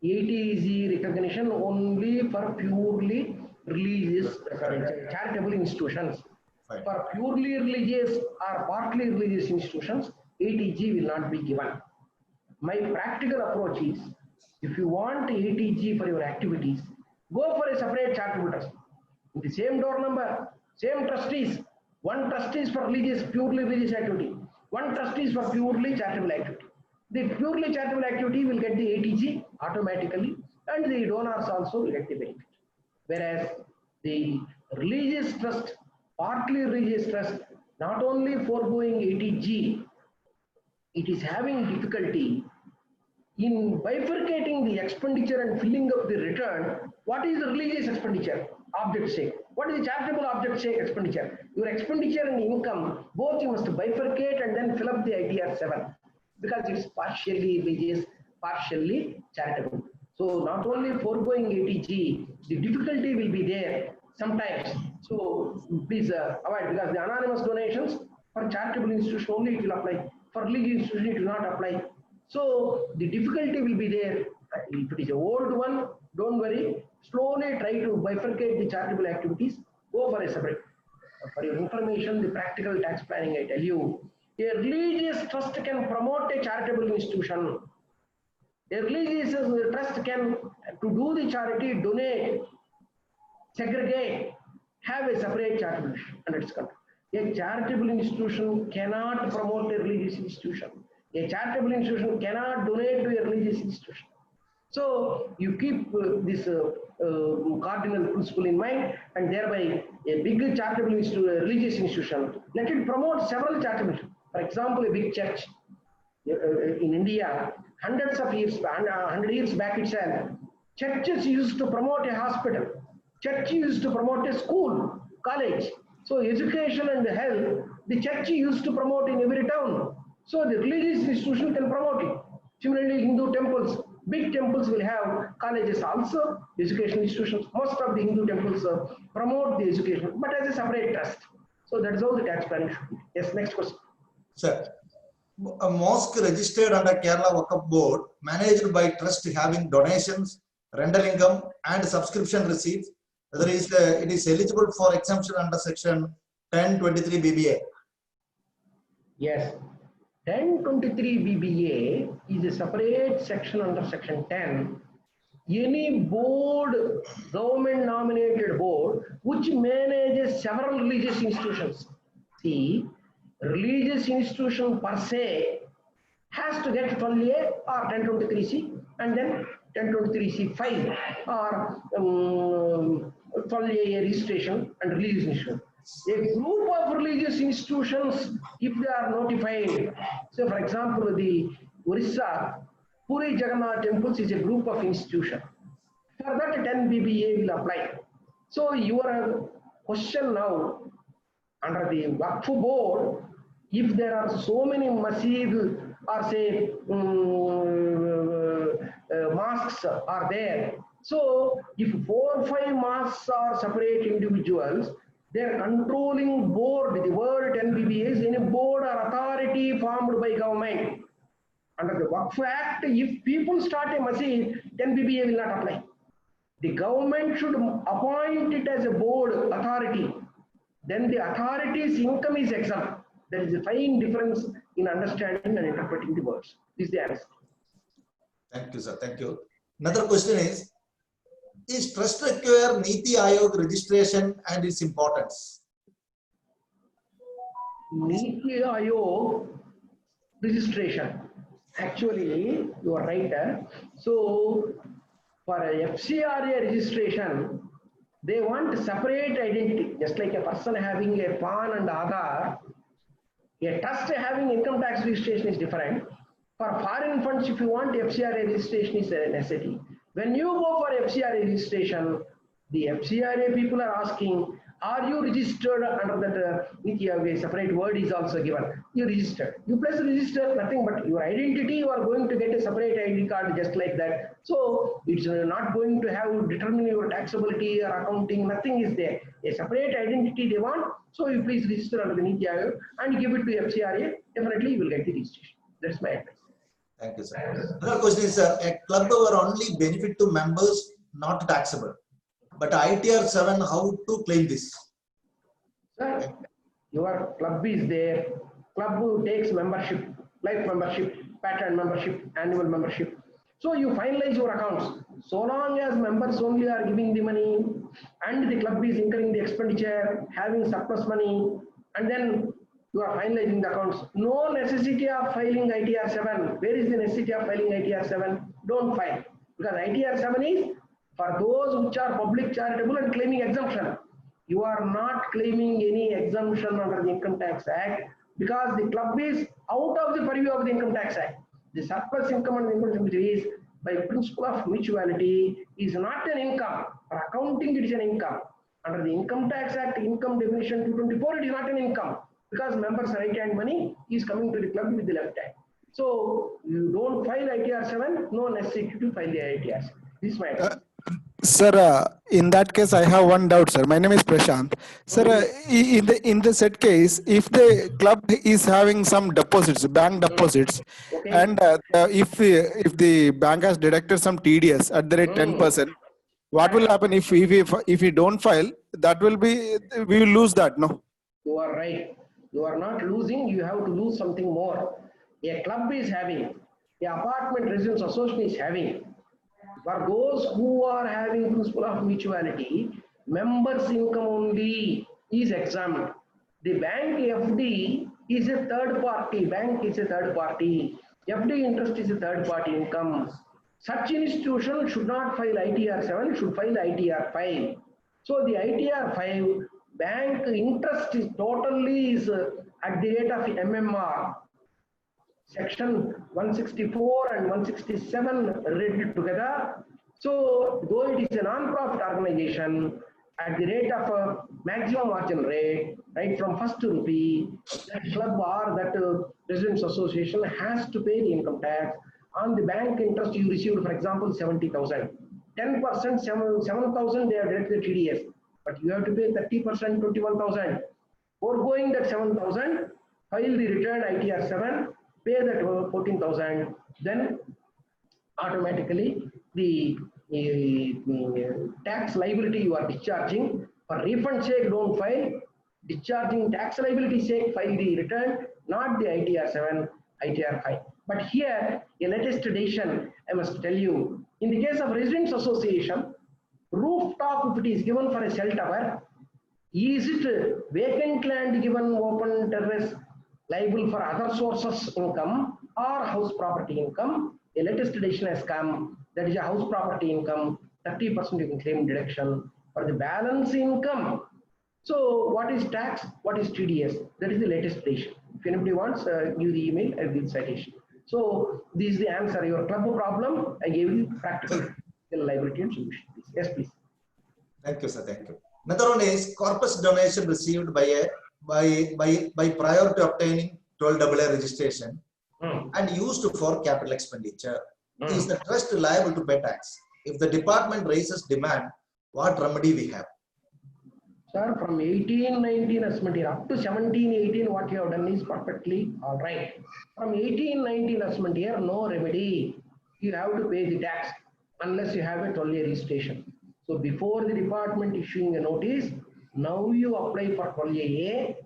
80G recognition only for purely religious charitable institutions. Fine. For purely religious or partly religious institutions, 80G will not be given. My practical approach is, if you want 80G for your activities, go for a separate charitable trust. In the same door number, same trustees. One trustee is for religious, purely religious activity. One trustee is for purely charitable activity. The purely charitable activity will get the 80G automatically, and the donors also will get the benefit. Whereas the religious trust, partly religious trust, not only foregoing 80G, it is having difficulty in bifurcating the expenditure and filling up the return. What is the religious expenditure? Object sake. What is the charitable object sake expenditure? Your expenditure and income, both you must bifurcate and then fill up the ITR 7, because it's partially religious, partially charitable. So not only foregoing 80G, the difficulty will be there sometimes. So please avoid, because the anonymous donations for charitable institution only it will apply. For religious institution it will not apply. So the difficulty will be there. If it is an old one, don't worry. Slowly try to bifurcate the charitable activities. Go for a separate. For your information, the practical tax planning, I tell you, a religious trust can promote a charitable institution. A religious trust can, to do the charity, donate, segregate, have a separate charitable institution under its control. A charitable institution cannot promote a religious institution. A charitable institution cannot donate to a religious institution. So you keep this cardinal principle in mind, and thereby a big charitable religious institution, let it promote several charitable. For example, a big church in India, hundreds of years, 100 years back itself, churches used to promote a hospital. Church used to promote a school, college. So education and health, the church used to promote in every town. So the religious institution can promote it. Similarly, Hindu temples, big temples will have colleges also, education institutions. Most of the Hindu temples promote the education, but as a separate trust. So that is how the tax planning should be. Yes, next question. Sir, a mosque registered under Kerala Waqf Board, managed by trust having donations, rental income, and subscription receipts, whether it is eligible for exemption under section 1023 BBA. Yes. 1023 BBA is a separate section under section 10. Any board, government nominated board, which manages several religious institutions. See, religious institution per se has to get 12A or 1023C, and then 1023C5 or 12A registration and religious institution. A group of religious institutions, if they are notified, so for example, the Orissa Puri Jagannath temples is a group of institutions. For that, 10 BBA will apply. So your question now, under the Waqf board, if there are so many masjid or say mosques are there, so if 4 or 5 mosques are separate individuals, their controlling board, the word 10 BBA is in a board or authority formed by government. Under the Waqf Act, if people start a masjid, 10 BBA will not apply. The government should appoint it as a board authority. then the authority's income is exempt. There is a fine difference in understanding and interpreting the words. This is the answer. Thank you, sir. Thank you. Another question is trust require Niti Aayog registration and its importance? Niti Aayog registration. Actually, you are right. So, for a FCRA registration, they want separate identity, just like a person having a PAN and Aadhaar. A trust having income tax registration is different. For foreign funds, if you want FCRA registration is a necessity. When you go for FCRA registration, the FCRA people are asking, are you registered under that Niti Aayog? Separate word is also given. You registered. You press register, nothing but your identity, you are going to get a separate ID card just like that. So it's not going to have determine your taxability or accounting, nothing is there. A separate identity they want. So you please register under the Niti Aayog and give it to FCRA. Definitely you will get the registration. That's my advice. Thank you, sir. Another question is, a club will only benefit to members, not taxable. But ITR 7, how to claim this? Sir, your club is there. Club takes membership, life membership, pattern membership, annual membership. So you finalize your accounts. So long as members only are giving the money and the club is incurring the expenditure, having surplus money, and then you are finalizing the accounts. No necessity of filing ITR 7. Where is the necessity of filing ITR 7? Don't file. Because ITR 7 is for those which are public charitable and claiming exemption. You are not claiming any exemption under the Income Tax Act because the club is out of the purview of the Income Tax Act. The surplus income and income is by principle of mutuality is not an income. For accounting, it is an income. Under the Income Tax Act, income definition 224, it is not an income because members' right hand money is coming to the club with the left hand. So you don't file ITR 7, no necessity to file the ITR 7. This is my advice. Sir, in that case, I have one doubt, sir. My name is Prashant. Sir, in the said case, if the club is having some deposits, bank deposits, Okay. and if the bank has deducted some TDS at the rate 10%, what will happen if we don't file? That will be, we will lose that, no? You are right. You are not losing. You have to lose something more. A club is having, a apartment residence association is having. For those who are having principle of mutuality, members' income only is exempt. The bank FD is a third party. Bank is a third party. FD interest is a third party income. Such institution should not file ITR 7, should file ITR 5. So the ITR 5, bank interest is totally is at the rate of MMR. Section 164 and 167 read together. So, though it is a non-profit organization, at the rate of a maximum margin rate, right from first rupee, that club or that residents association has to pay the income tax on the bank interest you received, for example, 70,000. 10%, 7,000 they have deducted TDS, but you have to pay 30%, 21,000. Foregoing that 7,000, file the return ITR 7. Pay that 14,000, then automatically the tax liability you are discharging. For refund sake, don't file. Discharging tax liability sake, file the return, not the ITR 7, ITR 5. But here, a latest decision, I must tell you, in the case of residents association, rooftop, if it is given for a cell tower, is it vacant land given open terrace liable for other sources income or house property income? A latest decision has come, that is a house property income, 30% you can claim deduction for the balance income. So what is tax, what is TDS? That is the latest decision. If anybody wants, give the email, I will give citation. So this is the answer. Your club problem, I gave you practical liability and solution. Yes, please. Thank you, sir. Thank you. Another one is corpus donation received by prior to obtaining 12AA registration and used for capital expenditure. Is the trust liable to pay tax? If the department raises demand, what remedy we have? Sir, from 18-19 assessment year up to 17-18, what you have done is perfectly all right. From 18-19 assessment year, no remedy. You have to pay the tax unless you have a 12-year registration. So before the department issuing a notice, Now you apply for 12AA.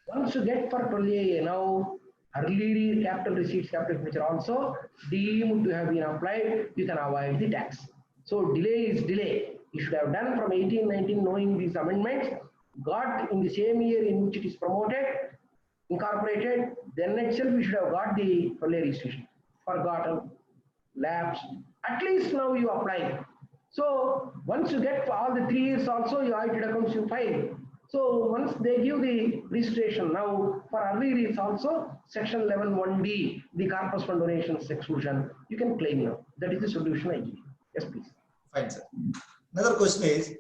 Once you get for 12AA, now early capital receipts, capital expenditure also deemed to have been applied, you can avoid the tax. So delay is delay. You should have done from 1819 knowing these amendments, got in the same year in which it is promoted, incorporated, then itself you should have got the 12A registration. Forgotten, lapsed. At least now you apply. So once you get for all the 3 years also, your audited accounts you file. So once they give the registration, now for early years also, section 11(1)(d), the corpus fund donations exclusion, you can claim now. That is the solution I give. Yes, please. Fine, sir. Another question is,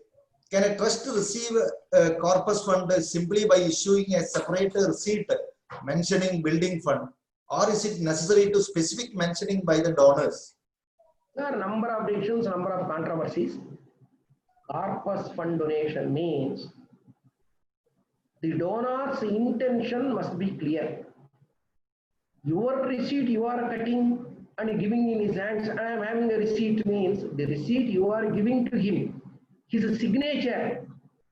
can a trust receive a corpus fund simply by issuing a separate receipt mentioning building fund, or is it necessary to specific mentioning by the donors? There are number of decisions, number of controversies. Corpus fund donation means the donor's intention must be clear. Your receipt you are cutting and giving in his hands. I am having a receipt means the receipt you are giving to him. His signature,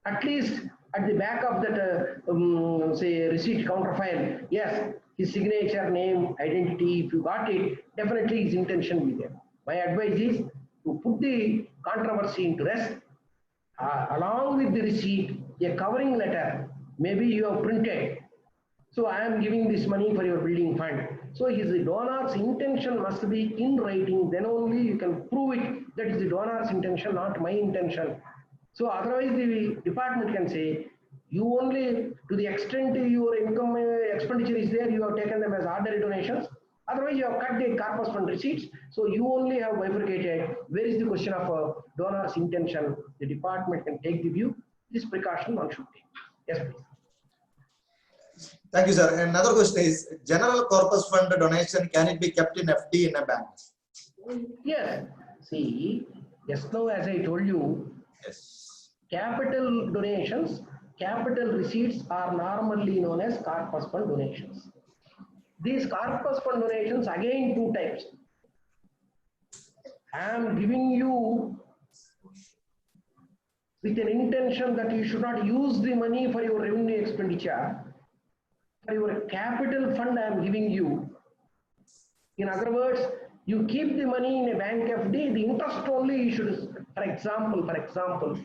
at least at the back of that say receipt counterfile, yes, his signature, name, identity, if you got it, definitely his intention will be there. My advice is to put the controversy into rest, along with the receipt, a covering letter, maybe you have printed. So I am giving this money for your building fund. So his donor's intention must be in writing, then only you can prove it that is the donor's intention, not my intention. So otherwise the department can say, you only, to the extent your income expenditure is there, you have taken them as ordinary donations. Otherwise you have cut the corpus fund receipts. So you only have bifurcated. Where is the question of donor's intention? The department can take the view. This precaution one should take. Yes, please. Thank you, sir. Another question is, general corpus fund donation, can it be kept in FD in a bank? Yes. See, just now as I told you, Yes. capital donations, capital receipts are normally known as corpus fund donations. These corpus fund donations, again, 2 types. I am giving you with an intention that you should not use the money for your revenue expenditure. For your capital fund, I am giving you. In other words, you keep the money in a bank FD, the interest only you should, for example,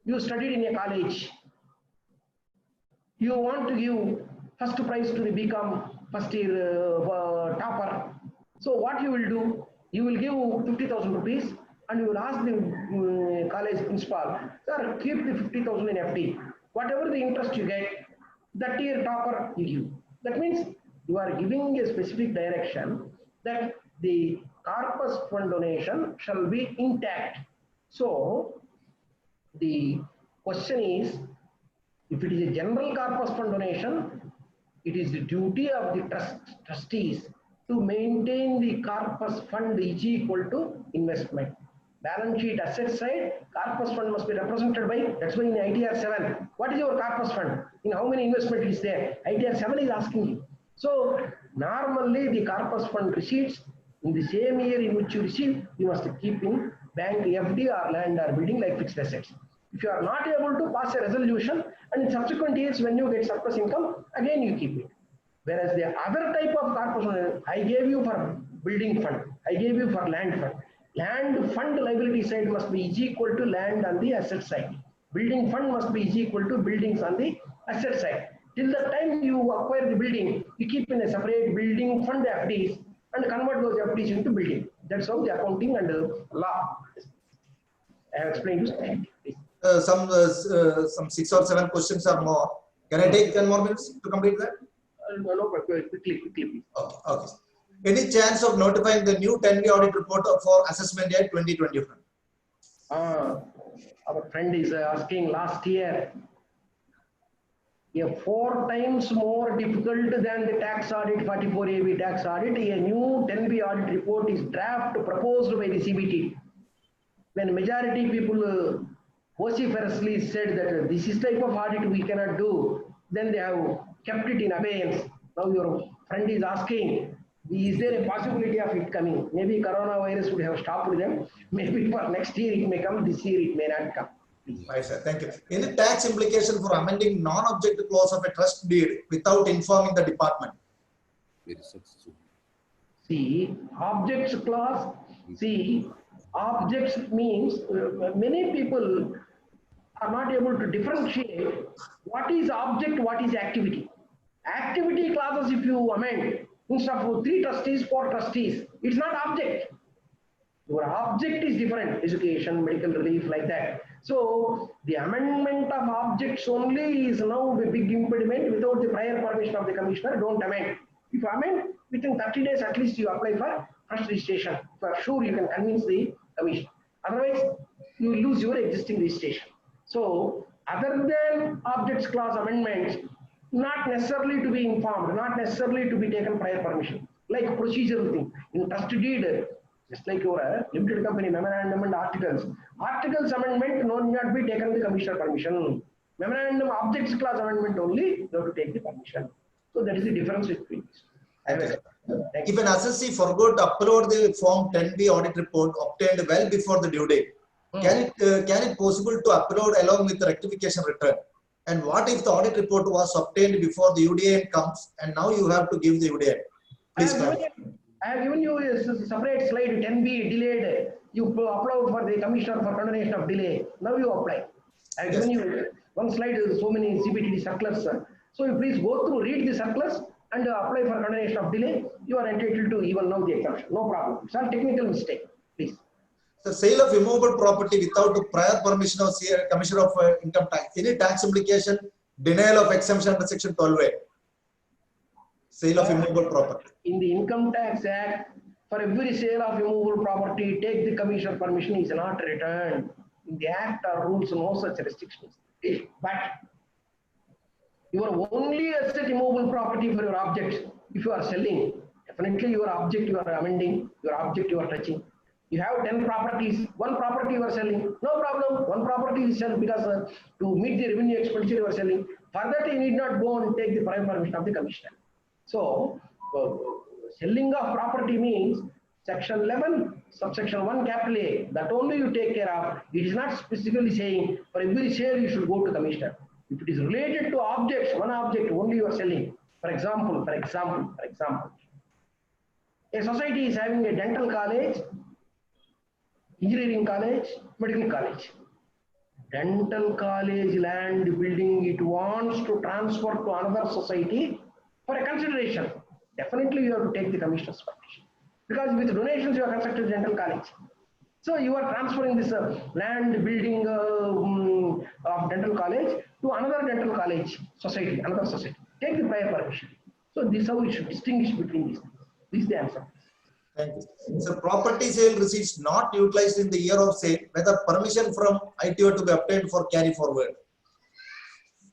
you studied in a college. You want to give first prize to become first year topper. So what you will do, you will give 50,000 rupees and you will ask the college principal, sir, keep the 50,000 in FD. Whatever the interest you get, that year topper you give. That means you are giving a specific direction that the corpus fund donation shall be intact. So the question is, if it is a general corpus fund donation, it is the duty of the trustees to maintain the corpus fund is equal to investment. Balance sheet asset side, corpus fund must be represented by, that's why in ITR 7, what is your corpus fund? In how many investment is there? ITR 7 is asking you. So normally the corpus fund receipts in the same year in which you receive, you must keep in bank FD or land or building like fixed assets. If you are not able to pass a resolution, and in subsequent years when you get surplus income, again you keep it. Whereas the other type of corpus fund, I gave you for building fund, I gave you for land fund. Land fund liability side must be equal to land on the asset side. Building fund must be equal to buildings on the asset side. Till the time you acquire the building, you keep in a separate building fund FDs and convert those FDs into building. That's how the accounting and law. I have explained you. Some 6 or 7 questions or more. Can I take 10 more minutes to complete that? No, quickly, please. Okay. Okay. Any chance of notifying the new 10B audit report for assessment year 2020? Our friend is asking last year, 4 times more difficult than the tax audit, 44AB tax audit, a new 10B audit report is proposed by the CBT. When majority people vociferously said that this is type of audit we cannot do, then they have kept it in abeyance. Now your friend is asking, is there a possibility of it coming? Maybe coronavirus would have stopped them. Maybe for next year it may come, this year it may not come. Right, sir. Thank you. Any tax implication for amending non-object clause of a trust deed without informing the department? See, objects clause, see, objects means many people are not able to differentiate what is object, what is activity. Activity clauses, if you amend, instead of 3 trustees, 4 trustees, it's not object. Your object is different, education, medical relief, like that. So the amendment of objects only is now a big impediment. Without the prior permission of the commissioner, don't amend. If you amend, within 30 days at least you apply for first registration. For sure you can convince the commission. Otherwise, you will lose your existing registration. So other than objects clause amendments, not necessarily to be informed, not necessarily to be taken prior permission. Like procedural thing. In trust deed, just like your limited company memorandum and articles. Articles amendment no need not be taken the commissioner permission. Memorandum objects clause amendment only you have to take the permission. So that is the difference between these. If an assessee forgot to upload the Form 10B audit report obtained well before the due date, can it possible to upload along with the rectification return? And what if the audit report was obtained before the UDN comes and now you have to give the UDN? Please I have given you a separate slide, 10B delayed. You upload for the commissioner for condonation of delay. Now you apply. I have given you one slide, so many CBTD circulars. So you please go through, read the circulars and apply for condonation of delay. You are entitled to even now the exemption. No problem. It's all technical mistake. Please. The sale of immovable property without the prior permission of Commissioner of Income Tax. Any tax implication? Denial of exemption under Section 12A. Sale of immovable property. In the Income Tax Act, for every sale of immovable property, take the commissioner permission is not returned. In the Act or rules, no such restrictions. But your only asset immovable property for your object, if you are selling, definitely your object you are amending, your object you are touching. You have 10 properties, one property you are selling, no problem, one property is sold because to meet the revenue expenditure you are selling. For that you need not go and take the prior permission of the commissioner. So, selling of property means section 11, subsection 1 capital A, that only you take care of. It is not specifically saying for every sale you should go to commissioner. If it is related to objects, one object only you are selling. For example, a society is having a dental college, engineering college, medical college. Dental college land building it wants to transfer to another society for a consideration. Definitely you have to take the commissioner's permission. Because with donations you have constructed dental college. So you are transferring this land building of dental college to another dental college society, another society. Take the prior permission. So this is how we should distinguish between these things. This is the answer. Thank you. So property sale receipts not utilized in the year of sale, whether permission from ITO to be obtained for carry forward.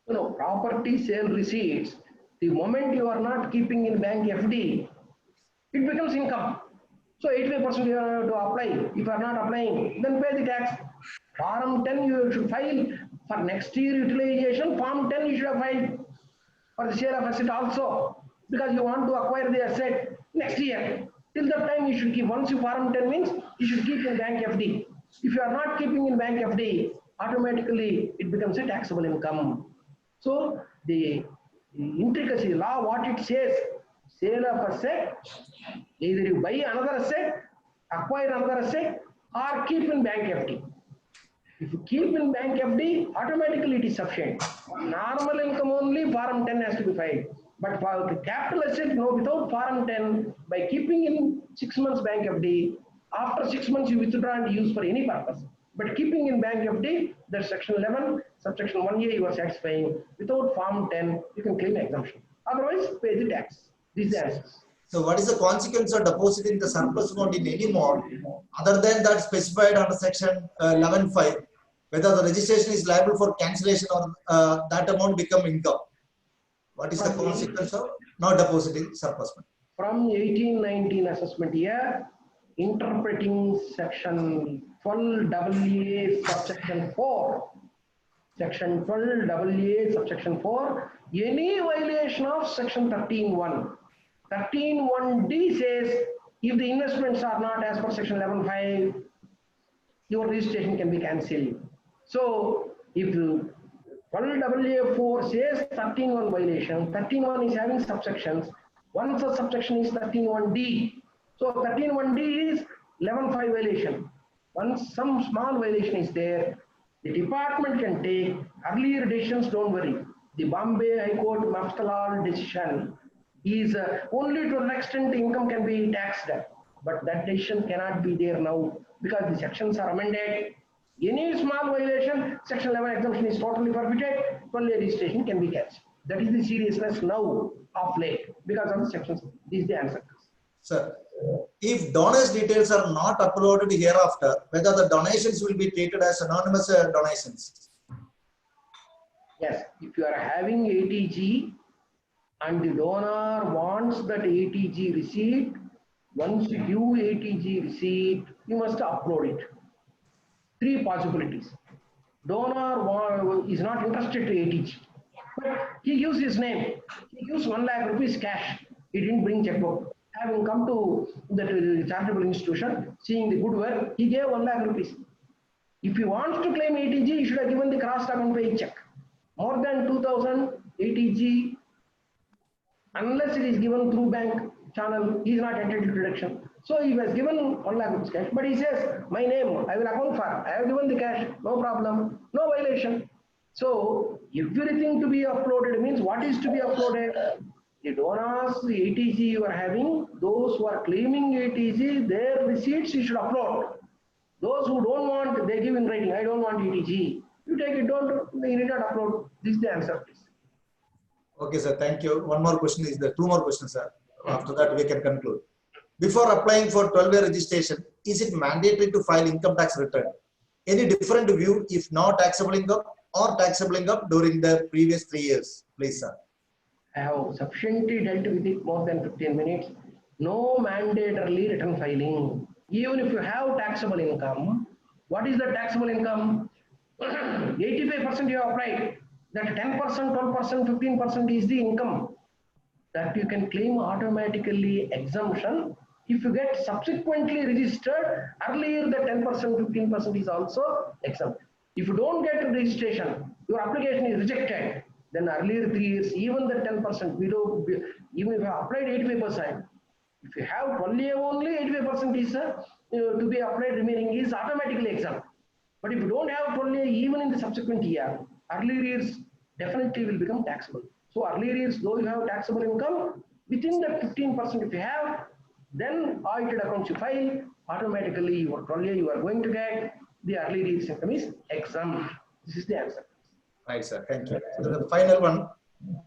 No, property sale receipts, the moment you are not keeping in bank FD, it becomes income. So 85% you have to apply. If you are not applying, then pay the tax. Form 10 you should file for next year utilization. Form 10 you should have filed for the sale of asset also, because you want to acquire the asset next year. Till that time you should keep. Once you Form 10 means you should keep in bank FD. If you are not keeping in bank FD, automatically it becomes a taxable income. So the intricacy law, what it says, sale of asset, either you buy another asset, acquire another asset, or keep in bank FD. If you keep in bank FD, automatically it is sufficient. Normal income only Form 10 has to be filed. But for capital asset, no, without Form 10, by keeping in 6 months bank FD, after 6 months you withdraw and use for any purpose. But keeping in bank FD, that's section 11, subsection 1A you are satisfying. Without Form 10, you can claim exemption. Otherwise, pay the tax. This is the answer. So what is the consequence of depositing the surplus amount in any mode other than that specified under section 11.5, whether the registration is liable for cancellation or that amount become income? What is the consequence of not depositing surplus money? From 1819 assessment year, interpreting section 12AA subsection 4, section 12AA subsection 4, any violation of section 13.1. 13.1D says if the investments are not as per section 11.5, your registration can be cancelled. So if 12AA4 says 13.1 violation, 13.1 is having subsections. One such subsection is 13.1D. So 13.1D is 11.5 violation. Once some small violation is there, the department can take earlier decisions, don't worry. The Bombay High Court Maftalal decision is only to an extent the income can be taxed, but that decision cannot be there now because the sections are amended. Any small violation, section 11 exemption is totally forfeited, only registration can be catched. That is the seriousness now of late because of the sections. This is the answer. Sir, if donors' details are not uploaded hereafter, whether the donations will be treated as anonymous donations? Yes, if you are having ATG and the donor wants that ATG receipt, once you give ATG receipt, you must upload it. Three possibilities. Donor is not interested to ATG, but he gives his name. He gives 1 lakh rupees cash. He didn't bring checkbook. Having come to the charitable institution, seeing the good work, he gave 1 lakh rupees. If he wants to claim ATG, he should have given the cross-document pay check. More than 2,000 ATG, unless it is given through bank channel, he is not entitled to deduction. So he was given 1 lakh rupees cash, but he says, my name, I will account for, I have given the cash, no problem, no violation. So everything to be uploaded means what is to be uploaded? The donors, the ATG you are having, those who are claiming ATG, their receipts you should upload. Those who don't want, they give in writing, I don't want ATG. You take it, don't, they need not upload. This is the answer, please. Okay, sir. Thank you. One more question is there. Two more questions, sir. After that, we can conclude. Before applying for 12A registration, is it mandatory to file income tax return? Any different view if not taxable income or taxable income during the previous 3 years? Please, sir. I have sufficiently dealt with it more than 15 minutes. No mandatorily return filing. Even if you have taxable income, what is the taxable income? 85% you have applied. That 10%, 12%, 15% is the income that you can claim automatically exemption. If you get subsequently registered, earlier the 10%, 15% is also exempt. If you don't get registration, your application is rejected, then earlier 3 years, even the 10% below, even if you have applied 85%, if you have 12A only, 85% is to be applied, remaining is automatically exempt. But if you don't have 12A, even in the subsequent year, earlier years definitely will become taxable. So earlier years, though you have taxable income, within that 15% if you have, then audited accounts you file, automatically your 12A you are going to get, the earlier years income is exempt. This is the answer. Right, sir. Thank you. So the final one,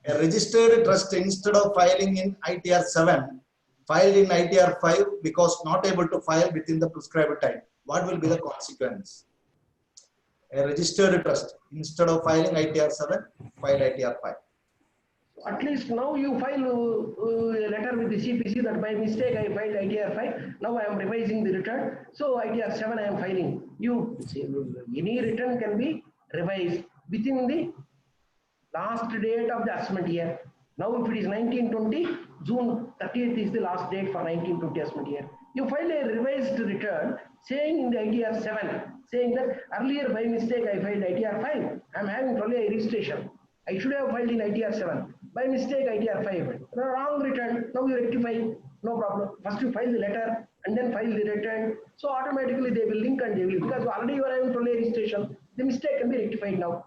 a registered trust instead of filing in ITR 7, filed in ITR 5 because not able to file within the prescribed time. What will be the consequence? A registered trust instead of filing ITR 7, file ITR 5. At least now you file a letter with the CPC that by mistake I filed ITR 5. Now I am revising the return. So ITR 7 I am filing. You see, any return can be revised within the last date of the assessment year. Now if it is 1920, June 30th is the last date for 1920 assessment year. You file a revised return saying in the ITR 7, saying that earlier by mistake I filed ITR 5. I am having only a registration. I should have filed in ITR 7. By mistake ITR 5. Wrong return. Now you rectify. No problem. First you file the letter and then file the return. So automatically they will link and they will, because already you are having only a registration. The mistake can be rectified now.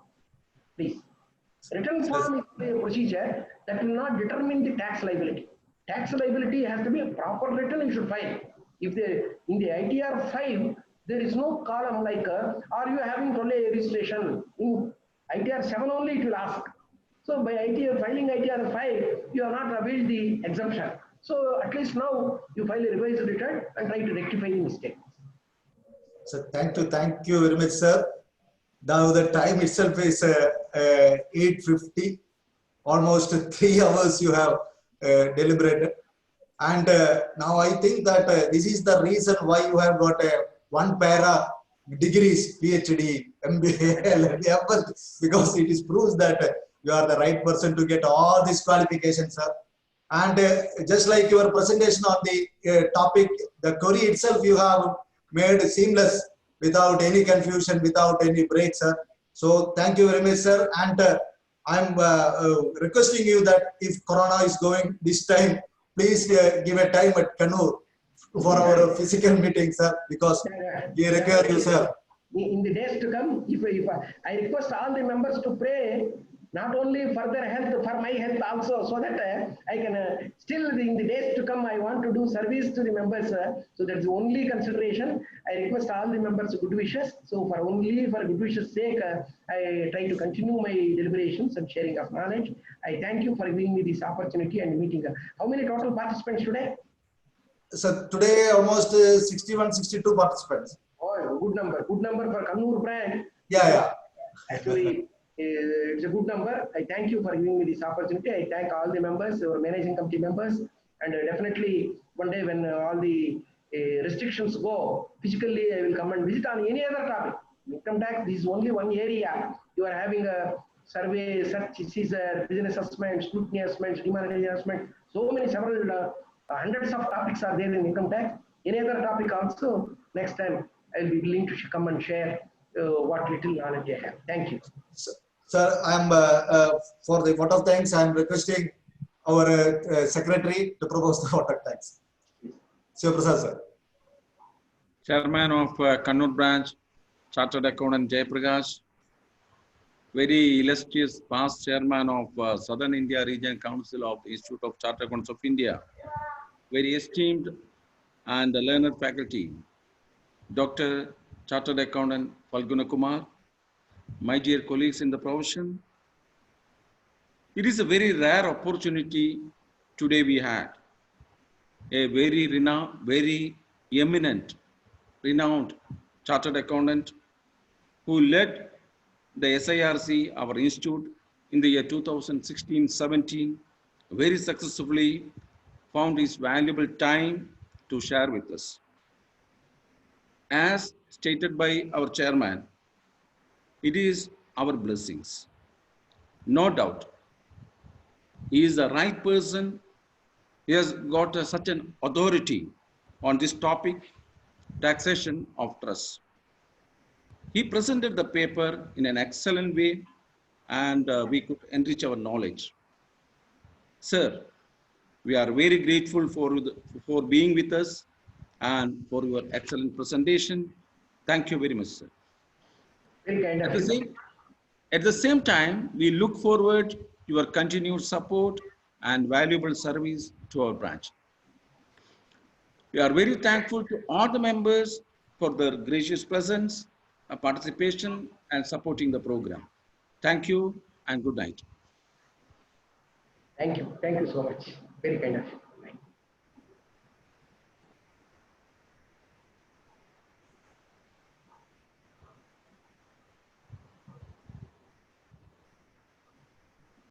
Please. Return form is a procedure that will not determine the tax liability. Tax liability has to be a proper return you should file. If in the ITR 5, there is no column like, are you having only a registration? In ITR 7 only it will ask. So by filing ITR 5, you have not availed the exemption. So at least now you file a revised return and try to rectify the mistake. So thank you very much, sir. Now the time itself is 8:50. Almost 3 hours you have deliberated. And now I think that this is the reason why you have got one para degrees, PhD, MBA, LLM, because it is proves that you are the right person to get all these qualifications, sir. And just like your presentation on the topic, the query itself you have made seamless. without any confusion, without any break, sir. So thank you very much, sir. And I'm requesting you that if Corona is going this time, please give a time at Kannur for our physical meeting, sir, because we require you, sir. In the days to come, if I request all the members to pray, not only for their health, for my health also, so that I can still in the days to come, I want to do service to the members. So that's the only consideration. I request all the members good wishes. So for good wishes sake, I try to continue my deliberations and sharing of knowledge. I thank you for giving me this opportunity and meeting. How many total participants today? So today almost 61, 62 participants. Oh, good number for Kannur branch. Yeah. Actually, it's a good number. I thank you for giving me this opportunity. I thank all the members, our managing committee members, and definitely one day when all the restrictions go, physically I will come and visit on any other topic. Income tax, this is only one area. You are having a survey, search, Caesar, business assessment, scrutiny assessment, demonetization assessment, so many several hundreds of topics are there in income tax. Any other topic also, next time I will be willing to come and share what little knowledge I have. Thank you. Sir, I'm for the vote of thanks, I'm requesting our secretary to propose the vote of thanks. Shiva Prasad, sir. Chairman of Kannur branch, Chartered Accountant Jayaprakash, very illustrious past chairman of Southern India Region Council of the Institute of Chartered Accountants of India, very esteemed and learned faculty, Dr. Chartered Accountant Phalguna Kumar, my dear colleagues in the profession. It is a very rare opportunity today we had. A very renowned, very eminent, renowned chartered accountant who led the SIRC, our institute, in the year 2016-17, very successfully found his valuable time to share with us. As stated by our chairman, it is our blessings. No doubt, he is the right person. He has got such an authority on this topic, taxation of trust. He presented the paper in an excellent way, and we could enrich our knowledge. Sir, we are very grateful for being with us and for your excellent presentation. Thank you very much, sir. Very kind of you. At the same time, we look forward to your continued support and valuable service to our branch. We are very thankful to all the members for their gracious presence, participation, and supporting the program. Thank you and good night. Thank you so much. Very kind of you.